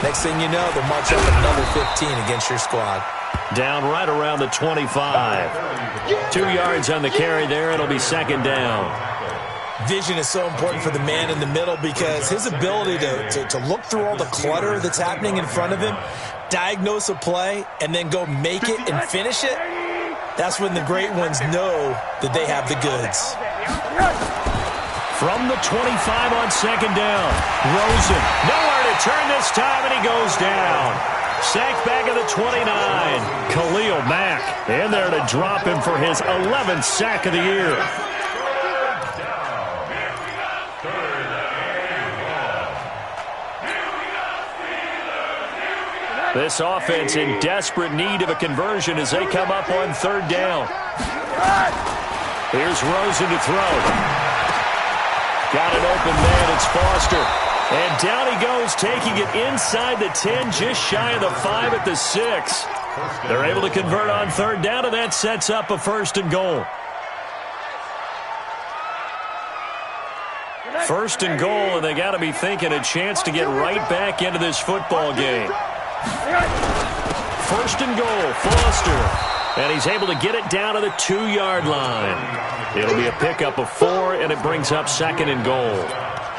Next thing you know, they'll march up another 15 against your squad. Down right around the 25. 2 yards on the carry there. It'll be 2nd down. Vision is so important for the man in the middle because his ability to look through all the clutter that's happening in front of him, diagnose a play, and then go make it and finish it, that's when the great ones know that they have the goods. From the 25 on 2nd down, Rosen. Nowhere to turn this time, and he goes down. Sacked back at the 29. Khalil Mack in there to drop him for his 11th sack of the year. This offense in desperate need of a conversion as they come up on 3rd down. Here's Rosen to throw. Got an open man. It's Foster. And down he goes, taking it inside the 10, just shy of the 5 at the 6. They're able to convert on 3rd down, and that sets up a 1st and goal. 1st and goal, and they got to be thinking a chance to get right back into this football game. 1st and goal, Foster. And he's able to get it down to the 2-yard line. It'll be a pickup of 4, and it brings up 2nd and goal.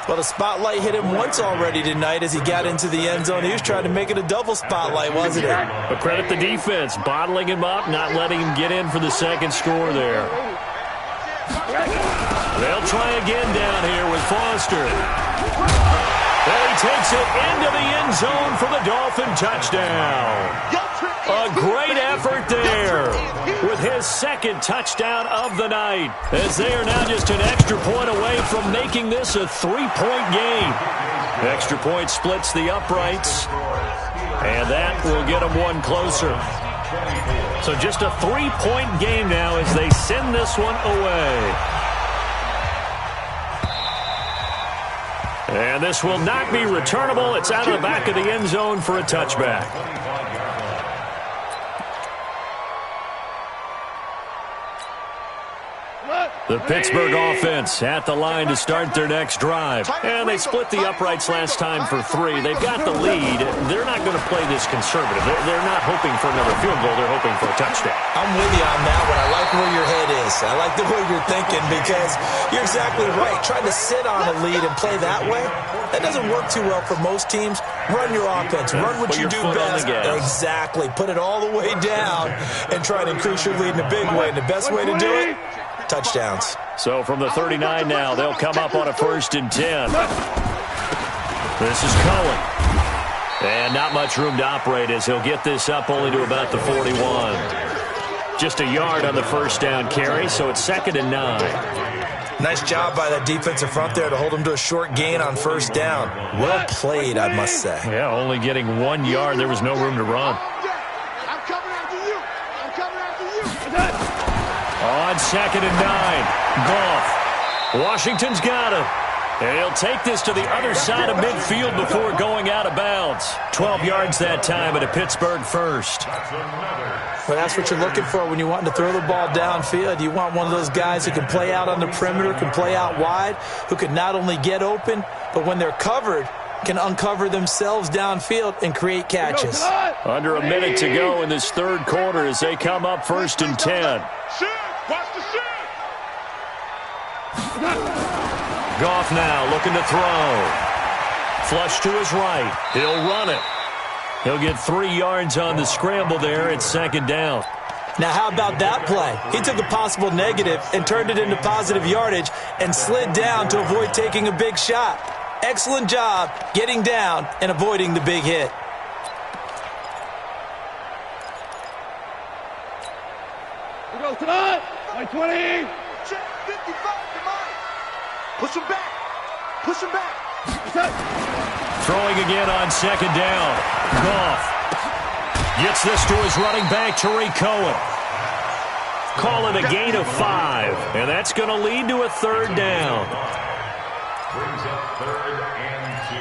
Well, the spotlight hit him once already tonight as he got into the end zone. He was trying to make it a double spotlight, wasn't it? But credit the defense, bottling him up, not letting him get in for the 2nd score there. They'll try again down here with Foster. And he takes it into the end zone for the Dolphin touchdown. A great effort there with his 2nd touchdown of the night, as they are now just an extra point away from making this a 3-point game. Extra point splits the uprights, and that will get them one closer. So just a 3-point game now as they send this one away. And this will not be returnable. It's out of the back of the end zone for a touchback. The Pittsburgh offense at the line to start their next drive. And they split the uprights last time for 3. They've got the lead. They're not going to play this conservative. They're not hoping for another field goal. They're hoping for a touchdown. I'm with you on that one. I like where your head is. I like the way you're thinking because you're exactly right. Trying to sit on a lead and play that way, that doesn't work too well for most teams. Run your offense. Run what you do best. Exactly. Put it all the way down and try and increase your lead in a big way. And the best way to do it, touchdowns. So from the 39 now, they'll come up on a 1st and 10. This is Cohen. And not much room to operate as he'll get this up only to about the 41. Just a yard on the 1st down carry, so it's 2nd and 9. Nice job by that defensive front there to hold him to a short gain on 1st down. Well played, I must say. Yeah, only getting 1 yard. There was no room to run. I'm coming after you. I'm coming after you. On 2nd and 9, Goff. Washington's got it. And he'll take this to the other side of midfield before going out of bounds. bounds. 12 yards that time at a Pittsburgh first. Well, that's what you're looking for when you're wanting to throw the ball downfield. You want one of those guys who can play out on the perimeter, can play out wide, who can not only get open, but when they're covered, can uncover themselves downfield and create catches. Under a minute to go in this third quarter as they come up 1st and 10. Goff now looking to throw. Flush to his right. He'll run it. He'll get 3 yards on the scramble there at 2nd down. Now, how about that play? He took a possible negative and turned it into positive yardage and slid down to avoid taking a big shot. Excellent job getting down and avoiding the big hit. We go tonight. 20. 55, come on. Push him back. Push him back. Throwing again on 2nd down. Goff gets this to his running back, Tariq Cohen. Call it a gain of 5, and that's going to lead to a 3rd down. Brings up 3rd and 2.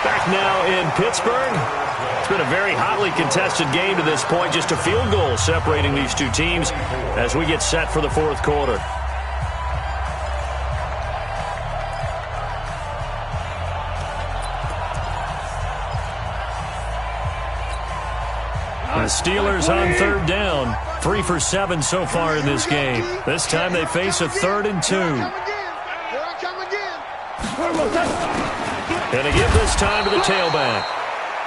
Back now in Pittsburgh. It's been a very hotly contested game to this point. Just a field goal separating these two teams as we get set for the 4th quarter. The Steelers on 3rd down. 3 for 7 so far in this game. This time they face a 3rd and 2. And they give this time to the tailback.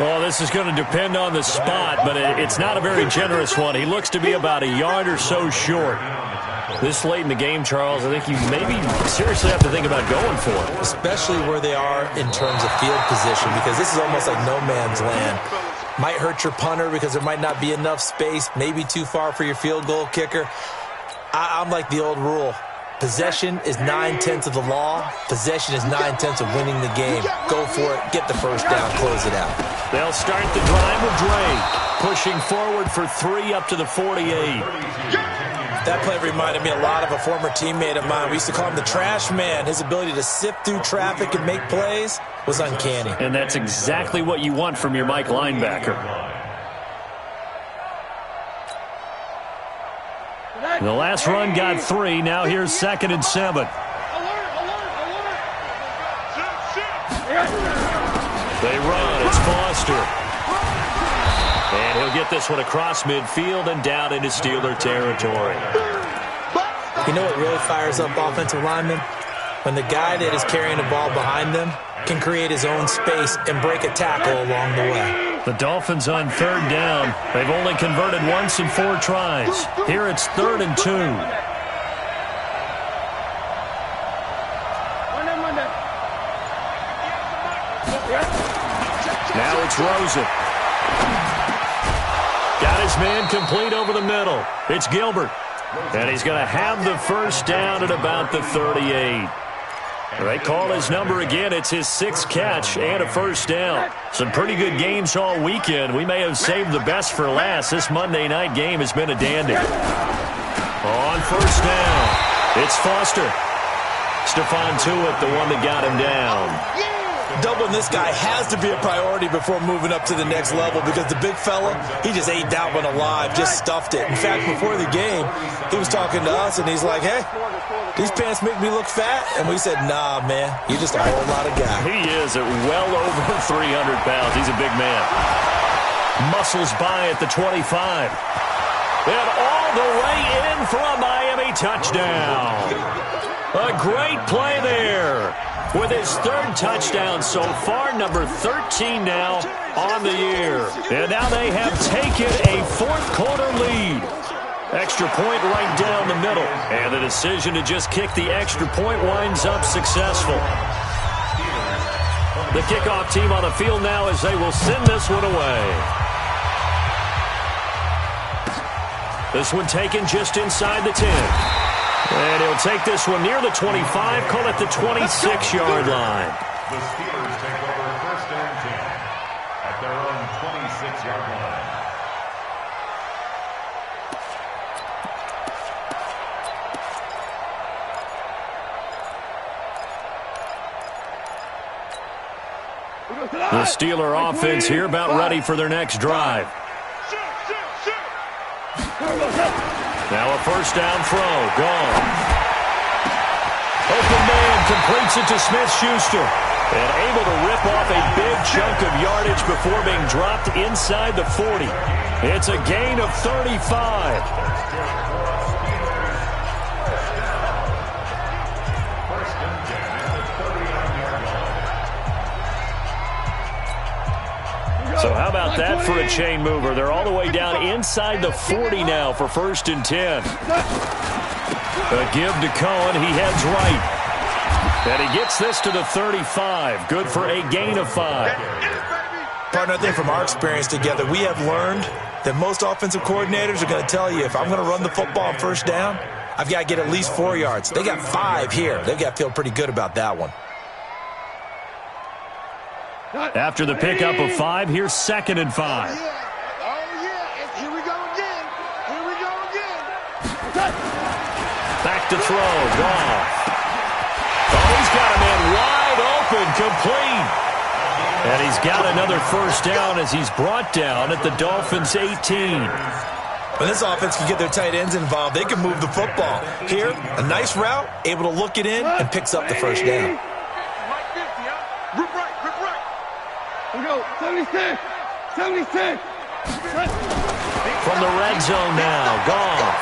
Well, this is going to depend on the spot, but it's not a very generous one. He looks to be about a yard or so short. This late in the game, Charles, I think you maybe seriously have to think about going for it. Especially where they are in terms of field position, because this is almost like no man's land. Might hurt your punter because there might not be enough space, maybe too far for your field goal kicker. I'm like the old rule. Possession is 9/10 of the law. Possession is 9/10 of winning the game. Go for it. Get the first down. Close it out. They'll start the drive with Drake, pushing forward for 3 up to the 48. That play reminded me a lot of a former teammate of mine. We used to call him the trash man. His ability to sift through traffic and make plays was uncanny. And that's exactly what you want from your Mike linebacker. The last run got 3. Now here's 2nd and 7. They run. It's Foster. And he'll get this one across midfield and down into Steeler territory. You know what really fires up offensive linemen? When the guy that is carrying the ball behind them can create his own space and break a tackle along the way. The Dolphins on 3rd down. They've only converted once in 4 tries. Here it's 3rd and 2. Now it's Rosen. Got his man complete over the middle. It's Gilbert. And he's going to have the first down at about the 38. They call his number again. It's his 6th catch and a first down. Some pretty good games all weekend. We may have saved the best for last. This Monday night game has been a dandy. On first down, it's Foster. Stephon Tuitt, the one that got him down. Doubling this guy has to be a priority before moving up to the next level, because the big fella, he just ate that one alive, just stuffed it. In fact, before the game, he was talking to us, and he's like, hey, these pants make me look fat. And we said, nah, man, you're just a whole lot of guy. He is at well over 300 pounds. He's a big man. Muscles by at the 25. And all the way in for a Miami touchdown. A great play there. With his 3rd touchdown so far, number 13 now on the year. And now they have taken a 4th quarter lead. Extra point right down the middle. And the decision to just kick the extra point winds up successful. The kickoff team on the field now as they will send this one away. This one taken just inside the 10. And he'll take this one near the 25, call it the 26-yard line. The Steelers take over 1st and 10 at their own 26-yard line. The Steeler offense here about ready for their next drive. Now a first down throw. Gone. Open man completes it to Smith-Schuster. And able to rip off a big chunk of yardage before being dropped inside the 40. It's a gain of 35. So how about that for a chain mover? They're all the way down inside the 40 now for 1st and 10. A give to Cohen. He heads right. And he gets this to the 35. Good for a gain of 5. Partner, I think from our experience together, we have learned that most offensive coordinators are going to tell you, if I'm going to run the football on 1st down, I've got to get at least 4 yards. They got 5 here. They've got to feel pretty good about that one. After the pickup of 5, here's 2nd and 5. Oh, yeah. Here we go again. Here we go again. Back to throw. Goff. Oh, he's got a man wide open, complete. And he's got another 1st down as he's brought down at the Dolphins' 18. When this offense can get their tight ends involved, they can move the football. Here, a nice route, able to look it in, and picks up the 1st down. We go, 76, 76. From the red zone now, Goff.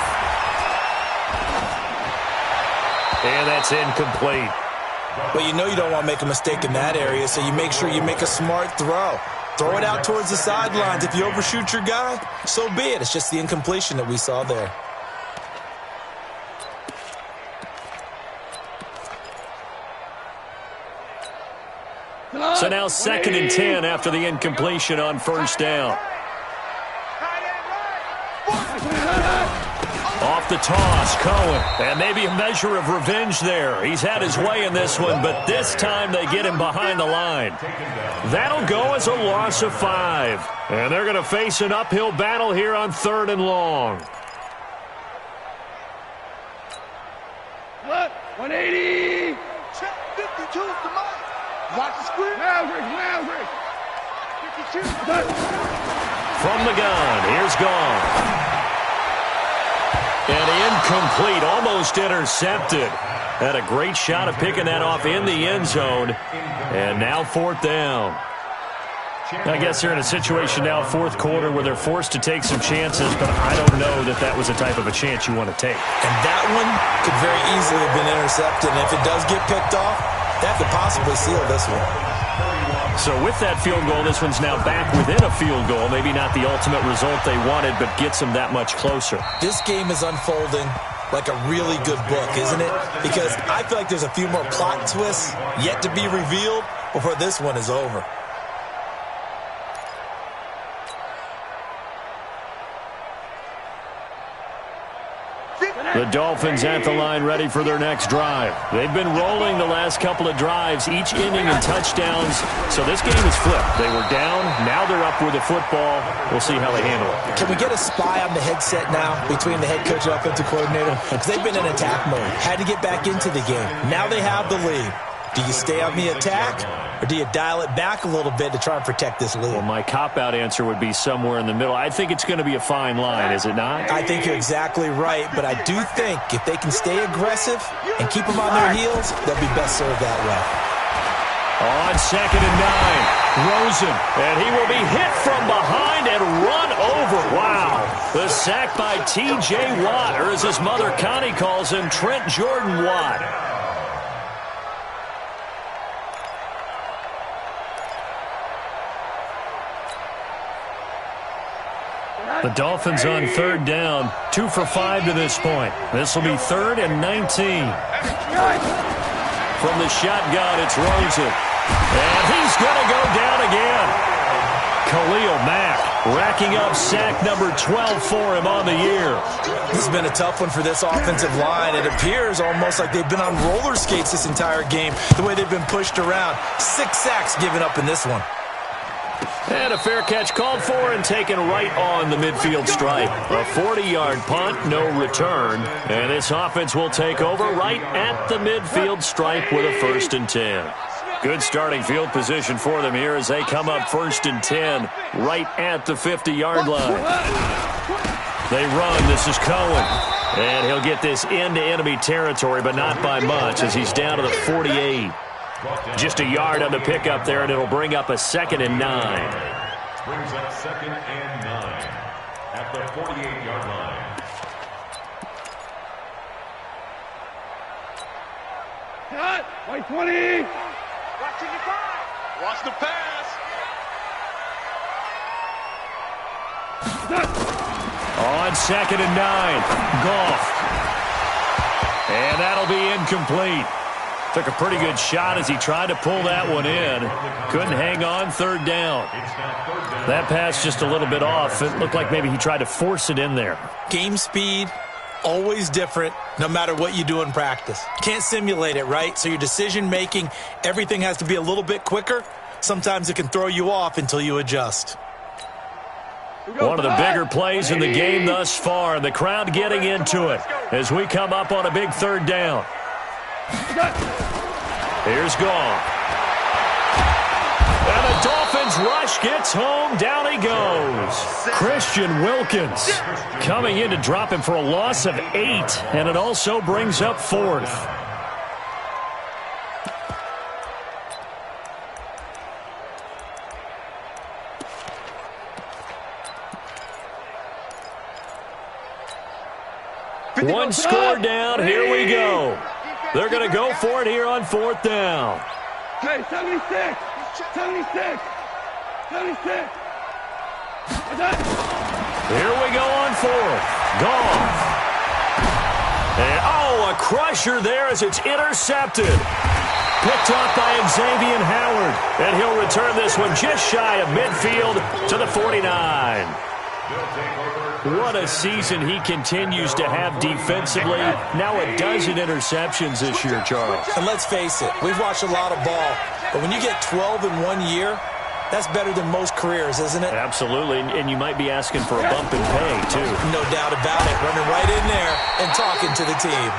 And that's incomplete. But you know you don't want to make a mistake in that area, so you make sure you make a smart throw. Throw it out towards the sidelines. If you overshoot your guy, so be it. It's just the incompletion that we saw there. So now 2nd and 10 after the incompletion on 1st down. Off the toss, Cohen. And maybe a measure of revenge there. He's had his way in this one, but this time they get him behind the line. That'll go as a loss of 5. And they're going to face an uphill battle here on 3rd and long. 180. Check 52 is the mark. Watch the screen. Maverick. 52. From the gun, here's Gone. And incomplete, almost intercepted. Had a great shot of picking that off in the end zone. And now 4th down. I guess they're in a situation now, 4th quarter, where they're forced to take some chances, but I don't know that that was the type of a chance you want to take. And that one could very easily have been intercepted. And if it does get picked off, that could possibly seal this one. So with that field goal, this one's now back within a field goal. Maybe not the ultimate result they wanted, but gets them that much closer. This game is unfolding like a really good book, isn't it? Because I feel like there's a few more plot twists yet to be revealed before this one is over. The Dolphins at the line ready for their next drive. They've been rolling the last couple of drives, each inning in touchdowns. So this game is flipped. They were down. Now they're up with the football. We'll see how they handle it. Can we get a spy on the headset now between the head coach and offensive coordinator? Because they've been in attack mode. Had to get back into the game. Now they have the lead. Do you stay on the attack, or do you dial it back a little bit to try and protect this lead? Well, my cop-out answer would be somewhere in the middle. I think it's going to be a fine line, is it not? I think you're exactly right, but I do think if they can stay aggressive and keep them on their heels, they'll be best served that way. On 2nd and 9, Rosen, and he will be hit from behind and run over. Wow. The sack by T.J. Watt, or as his mother Connie calls him, Trent Jordan Watt. The Dolphins on 3rd down, 2 for 5 to this point. This will be 3rd and 19. From the shotgun, it's Rosen. And he's going to go down again. Khalil Mack racking up sack number 12 for him on the year. This has been a tough one for this offensive line. It appears almost like they've been on roller skates this entire game, the way they've been pushed around. 6 sacks given up in this one. And a fair catch called for and taken right on the midfield stripe. A 40-yard punt, no return. And this offense will take over right at the midfield stripe with a 1st and 10. Good starting field position for them here as they come up 1st and 10 right at the 50-yard line. They run. This is Cohen. And he'll get this into enemy territory, but not by much as he's down to the 48. Just a yard on the pickup there, and it'll bring up a 2nd and 9. Brings up 2nd and 9 at the 48-yard line. Cut! White 20! Watch the pass. On 2nd and 9, Goff. And that'll be incomplete. Took a pretty good shot as he tried to pull that one in. Couldn't hang on, 3rd down. That pass just a little bit off. It looked like maybe he tried to force it in there. Game speed, always different, no matter what you do in practice. Can't simulate it, right? So your decision-making, everything has to be a little bit quicker. Sometimes it can throw you off until you adjust. One of the bigger plays in the game thus far. The crowd getting into it as we come up on a big 3rd down. Here's Goff. And the Dolphins rush gets home. Down he goes. Christian Wilkins coming in to drop him for a loss of 8. And it also brings up 4th. One score down. Here we go. They're going to go for it here on 4th down. Okay, 76! 76! 76! Here we go on 4th. Goff. And, a crusher there as it's intercepted. Picked off by Xavier Howard. And he'll return this one just shy of midfield to the 49. What a season he continues to have defensively. Now a dozen interceptions this year, Charles. And let's face it, we've watched a lot of ball. But when you get 12 in 1 year, that's better than most careers, isn't it? Absolutely, and you might be asking for a bump in pay, too. No doubt about it. Running right in there and talking to the team.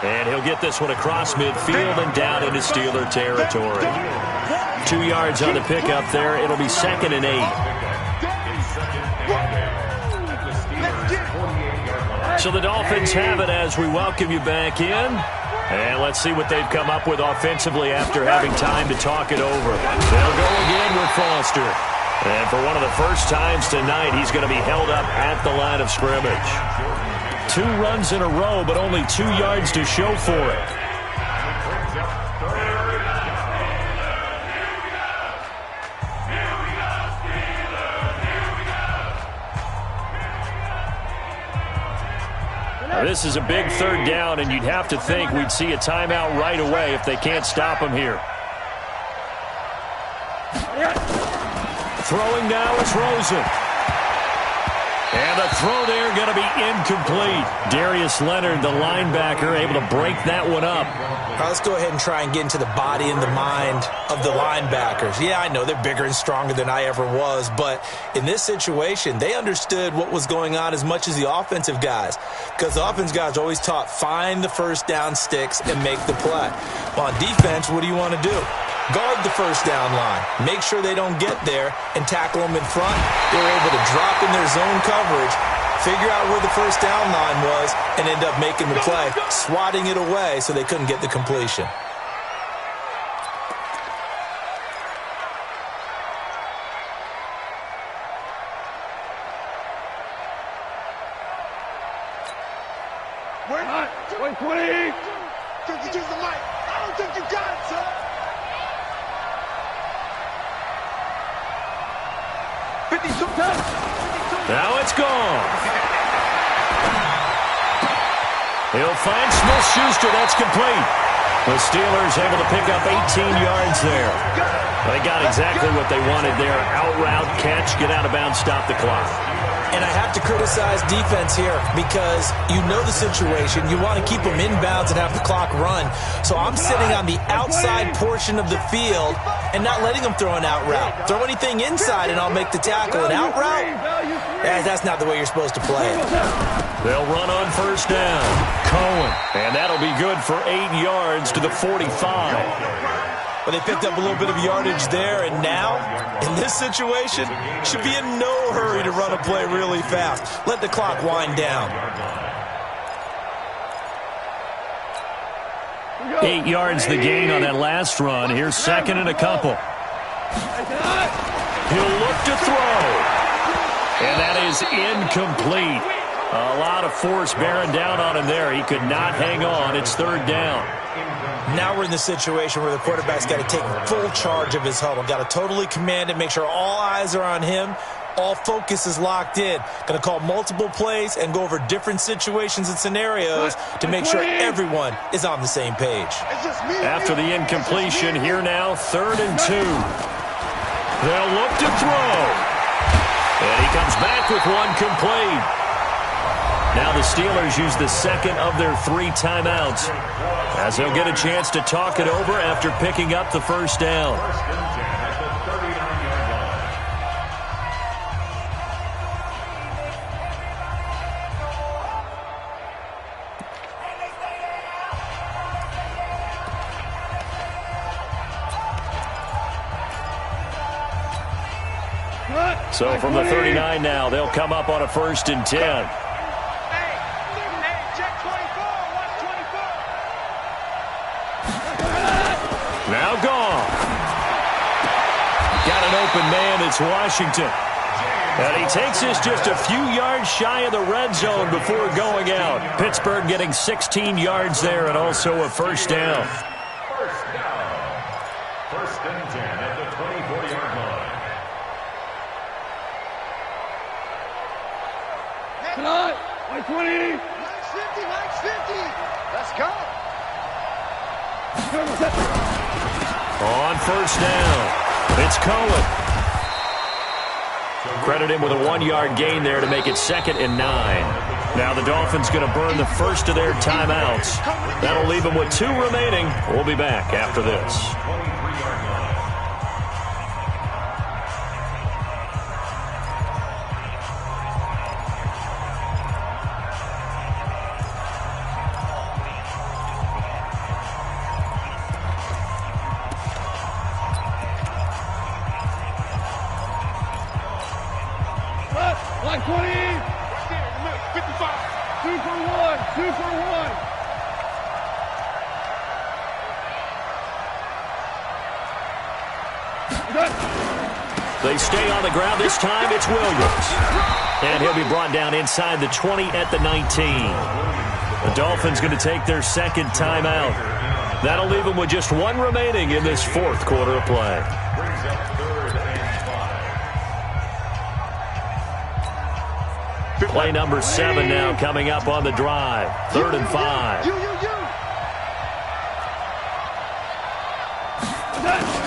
And he'll get this one across midfield and down into Steeler territory. 2 yards on the pickup there. It'll be 2nd and 8. So the Dolphins have it as we welcome you back in. And let's see what they've come up with offensively after having time to talk it over. They'll go again with Foster. And for one of the first times tonight, he's going to be held up at the line of scrimmage. 2 runs in a row, but only 2 yards to show for it. This is a big 3rd down, and you'd have to think we'd see a timeout right away if they can't stop him here. Throwing now is Rosen. And the throw there going to be incomplete. Darius Leonard, the linebacker, able to break that one up. All right, let's go ahead and try and get into the body and the mind of the linebackers. Yeah, I know they're bigger and stronger than I ever was, but in this situation, they understood what was going on as much as the offensive guys, because the offensive guys are always taught, find the first down sticks and make the play. Well, on defense, what do you want to do? Guard the first down line. Make sure they don't get there and tackle them in front. They were able to drop in their zone coverage, figure out where the first down line was, and end up making the play, swatting it away so they couldn't get the completion. White 20! Don't you choose the mic? I don't think you got it, sir. 52. Now it's gone. He'll find Smith-Schuster. That's complete. The Steelers able to pick up 18 yards there. They got exactly what they wanted there. Out route, catch, get out of bounds, stop the clock. And I have to criticize defense here because you know the situation. You want to keep them inbounds and have the clock run. So I'm sitting on the outside portion of the field and not letting them throw an out route. Throw anything inside and I'll make the tackle. An out route? That's not the way you're supposed to play it. They'll run on first down. Cohen. And that'll be good for 8 yards to the 45. But they picked up a little bit of yardage there, and now, in this situation, should be in no hurry to run a play really fast. Let the clock wind down. 8 yards the gain on that last run. Here's second and a couple. He'll look to throw. And that is incomplete. A lot of force bearing down on him there. He could not hang on. It's third down. Now we're in the situation where the quarterback's got to take full charge of his huddle. Got to totally command it, make sure all eyes are on him. All focus is locked in. Going to call multiple plays and go over different situations and scenarios to make sure everyone is on the same page. After the incompletion, here now, 3rd and 2. They'll look to throw. And he comes back with one complete. Now the Steelers use the second of their 3 timeouts as they'll get a chance to talk it over after picking up the first down. So from the 39 now, they'll come up on a 1st and 10. Now gone. Got an open man. It's Washington. And he takes this just a few yards shy of the red zone before going out. Pittsburgh getting 16 yards there and also a first down. First and 10 at the 24-yard line. Tonight, 20. Max 50. Let's go. On first down, it's Cohen. Credit him with a 1-yard gain there to make it 2nd and 9. Now the Dolphins going to burn the first of their timeouts. That'll leave them with 2 remaining. We'll be back after this. 23-yard line. Like 20. 55. 2 for 1. 2 for 1. They stay on the ground. This time it's Williams. And he'll be brought down inside the 20 at the 19. The Dolphins going to take their 2nd timeout. That'll leave them with just 1 remaining in this 4th quarter of play. Brings up 3rd and 5. Play number 7 now coming up on the drive. 3rd and 5.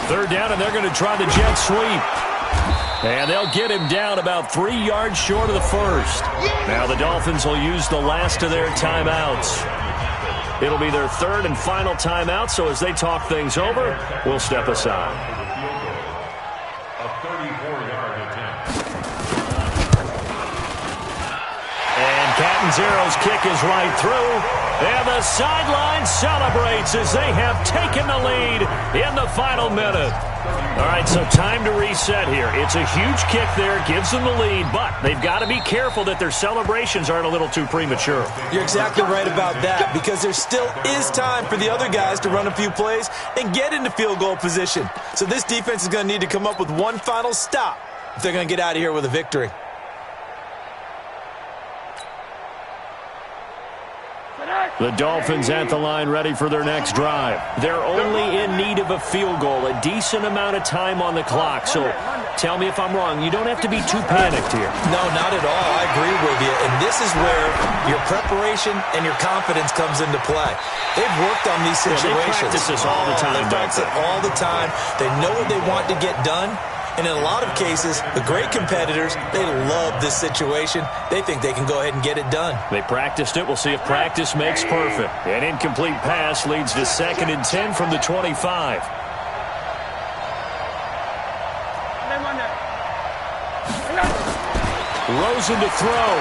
3rd down, and they're going to try the jet sweep. And they'll get him down about 3 yards short of the first. Now the Dolphins will use the last of their timeouts. It'll be their 3rd and final timeout, so as they talk things over, we'll step aside. A 34-yard attempt. And Catanzaro's kick is right through. And the sideline celebrates as they have taken the lead in the final minute. All right, so time to reset here. It's a huge kick there, gives them the lead, but they've got to be careful that their celebrations aren't a little too premature. You're exactly right about that, because there still is time for the other guys to run a few plays and get into field goal position. So this defense is going to need to come up with one final stop if they're going to get out of here with a victory. The Dolphins at the line ready for their next drive. They're only in need of a field goal, a decent amount of time on the clock. So tell me if I'm wrong. You don't have to be too panicked here. No, not at all. I agree with you. And this is where your preparation and your confidence comes into play. They've worked on these situations. They practice this all the time. They practice it all the time. They know what they want to get done. And in a lot of cases, the great competitors, they love this situation. They think they can go ahead and get it done. They practiced it. We'll see if practice makes perfect. An incomplete pass leads to 2nd and 10 from the 25. Rosen to throw.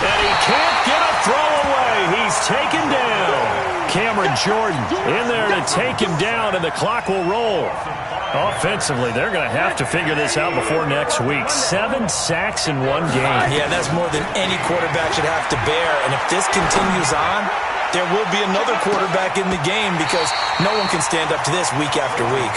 And he can't get a throw away. He's taken down. Cameron Jordan in there to take him down, and the clock will roll. Offensively, they're going to have to figure this out before next week. 7 sacks in one game. Yeah, that's more than any quarterback should have to bear. And if this continues on, there will be another quarterback in the game because no one can stand up to this week after week.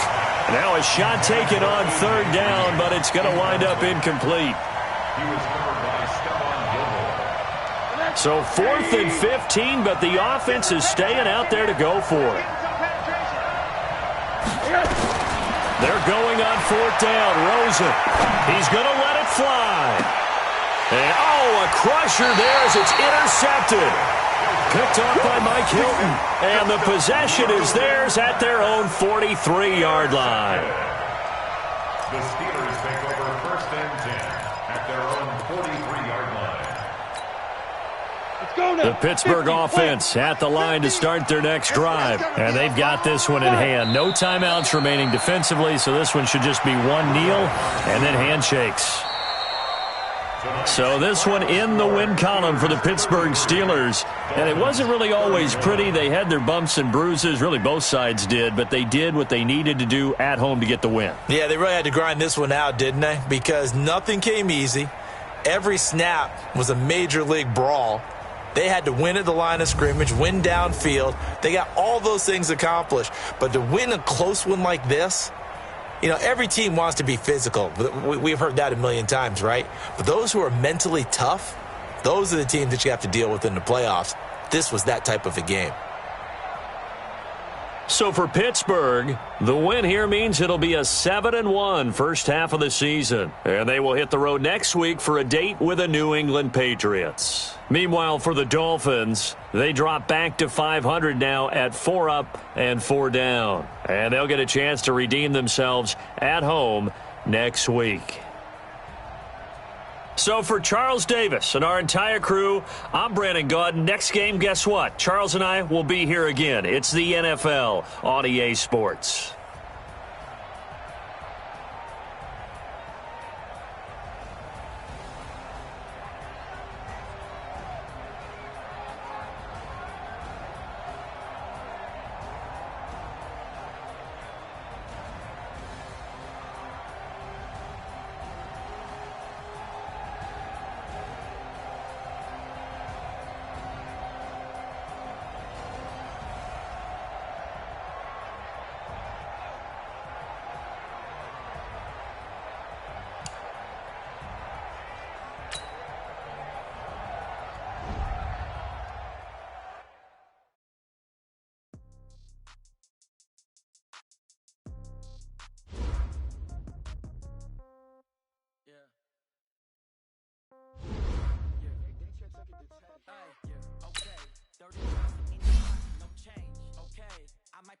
Now a shot taken on third down, but it's going to wind up incomplete. He was covered by Stephon Gilmore. So 4th and 15, but the offense is staying out there to go for it. They're going on 4th down. Rosen, he's going to let it fly. And, oh, a crusher there as it's intercepted. Picked off by Mike Hilton. And the possession is theirs at their own 43-yard line. The Steelers take over 1st and 10 at their own 43-yard line. Let's go now. The Pittsburgh offense at the line to start their next drive. And they've got this one in hand. No timeouts remaining defensively, so this one should just be one kneel and then handshakes. So this one in the win column for the Pittsburgh Steelers. And it wasn't really always pretty. They had their bumps and bruises. Really, both sides did. But they did what they needed to do at home to get the win. Yeah, they really had to grind this one out, didn't they? Because nothing came easy. Every snap was a major league brawl. They had to win at the line of scrimmage, win downfield. They got all those things accomplished. But to win a close one like this, you know, every team wants to be physical. We've heard that a million times, right? But those who are mentally tough, those are the teams that you have to deal with in the playoffs. This was that type of a game. So for Pittsburgh, the win here means it'll be a 7-1 first half of the season. And they will hit the road next week for a date with the New England Patriots. Meanwhile, for the Dolphins, they drop back to 500 now at 4 up and 4 down. And they'll get a chance to redeem themselves at home next week. So for Charles Davis and our entire crew, I'm Brandon Gaudin. Next game, guess what? Charles and I will be here again. It's the NFL on EA Sports.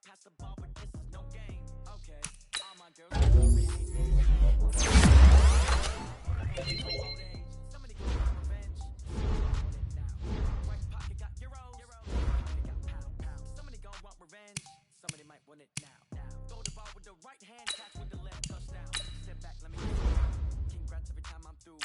Pass the ball, but this is no game. Okay, all my girls are somebody go get revenge. Right pocket got euros. Somebody got pound. Somebody gon' want revenge. Somebody might want it now. Throw the ball with the right hand, catch with the left touchdown. Sit back, let me congrats every time I'm through.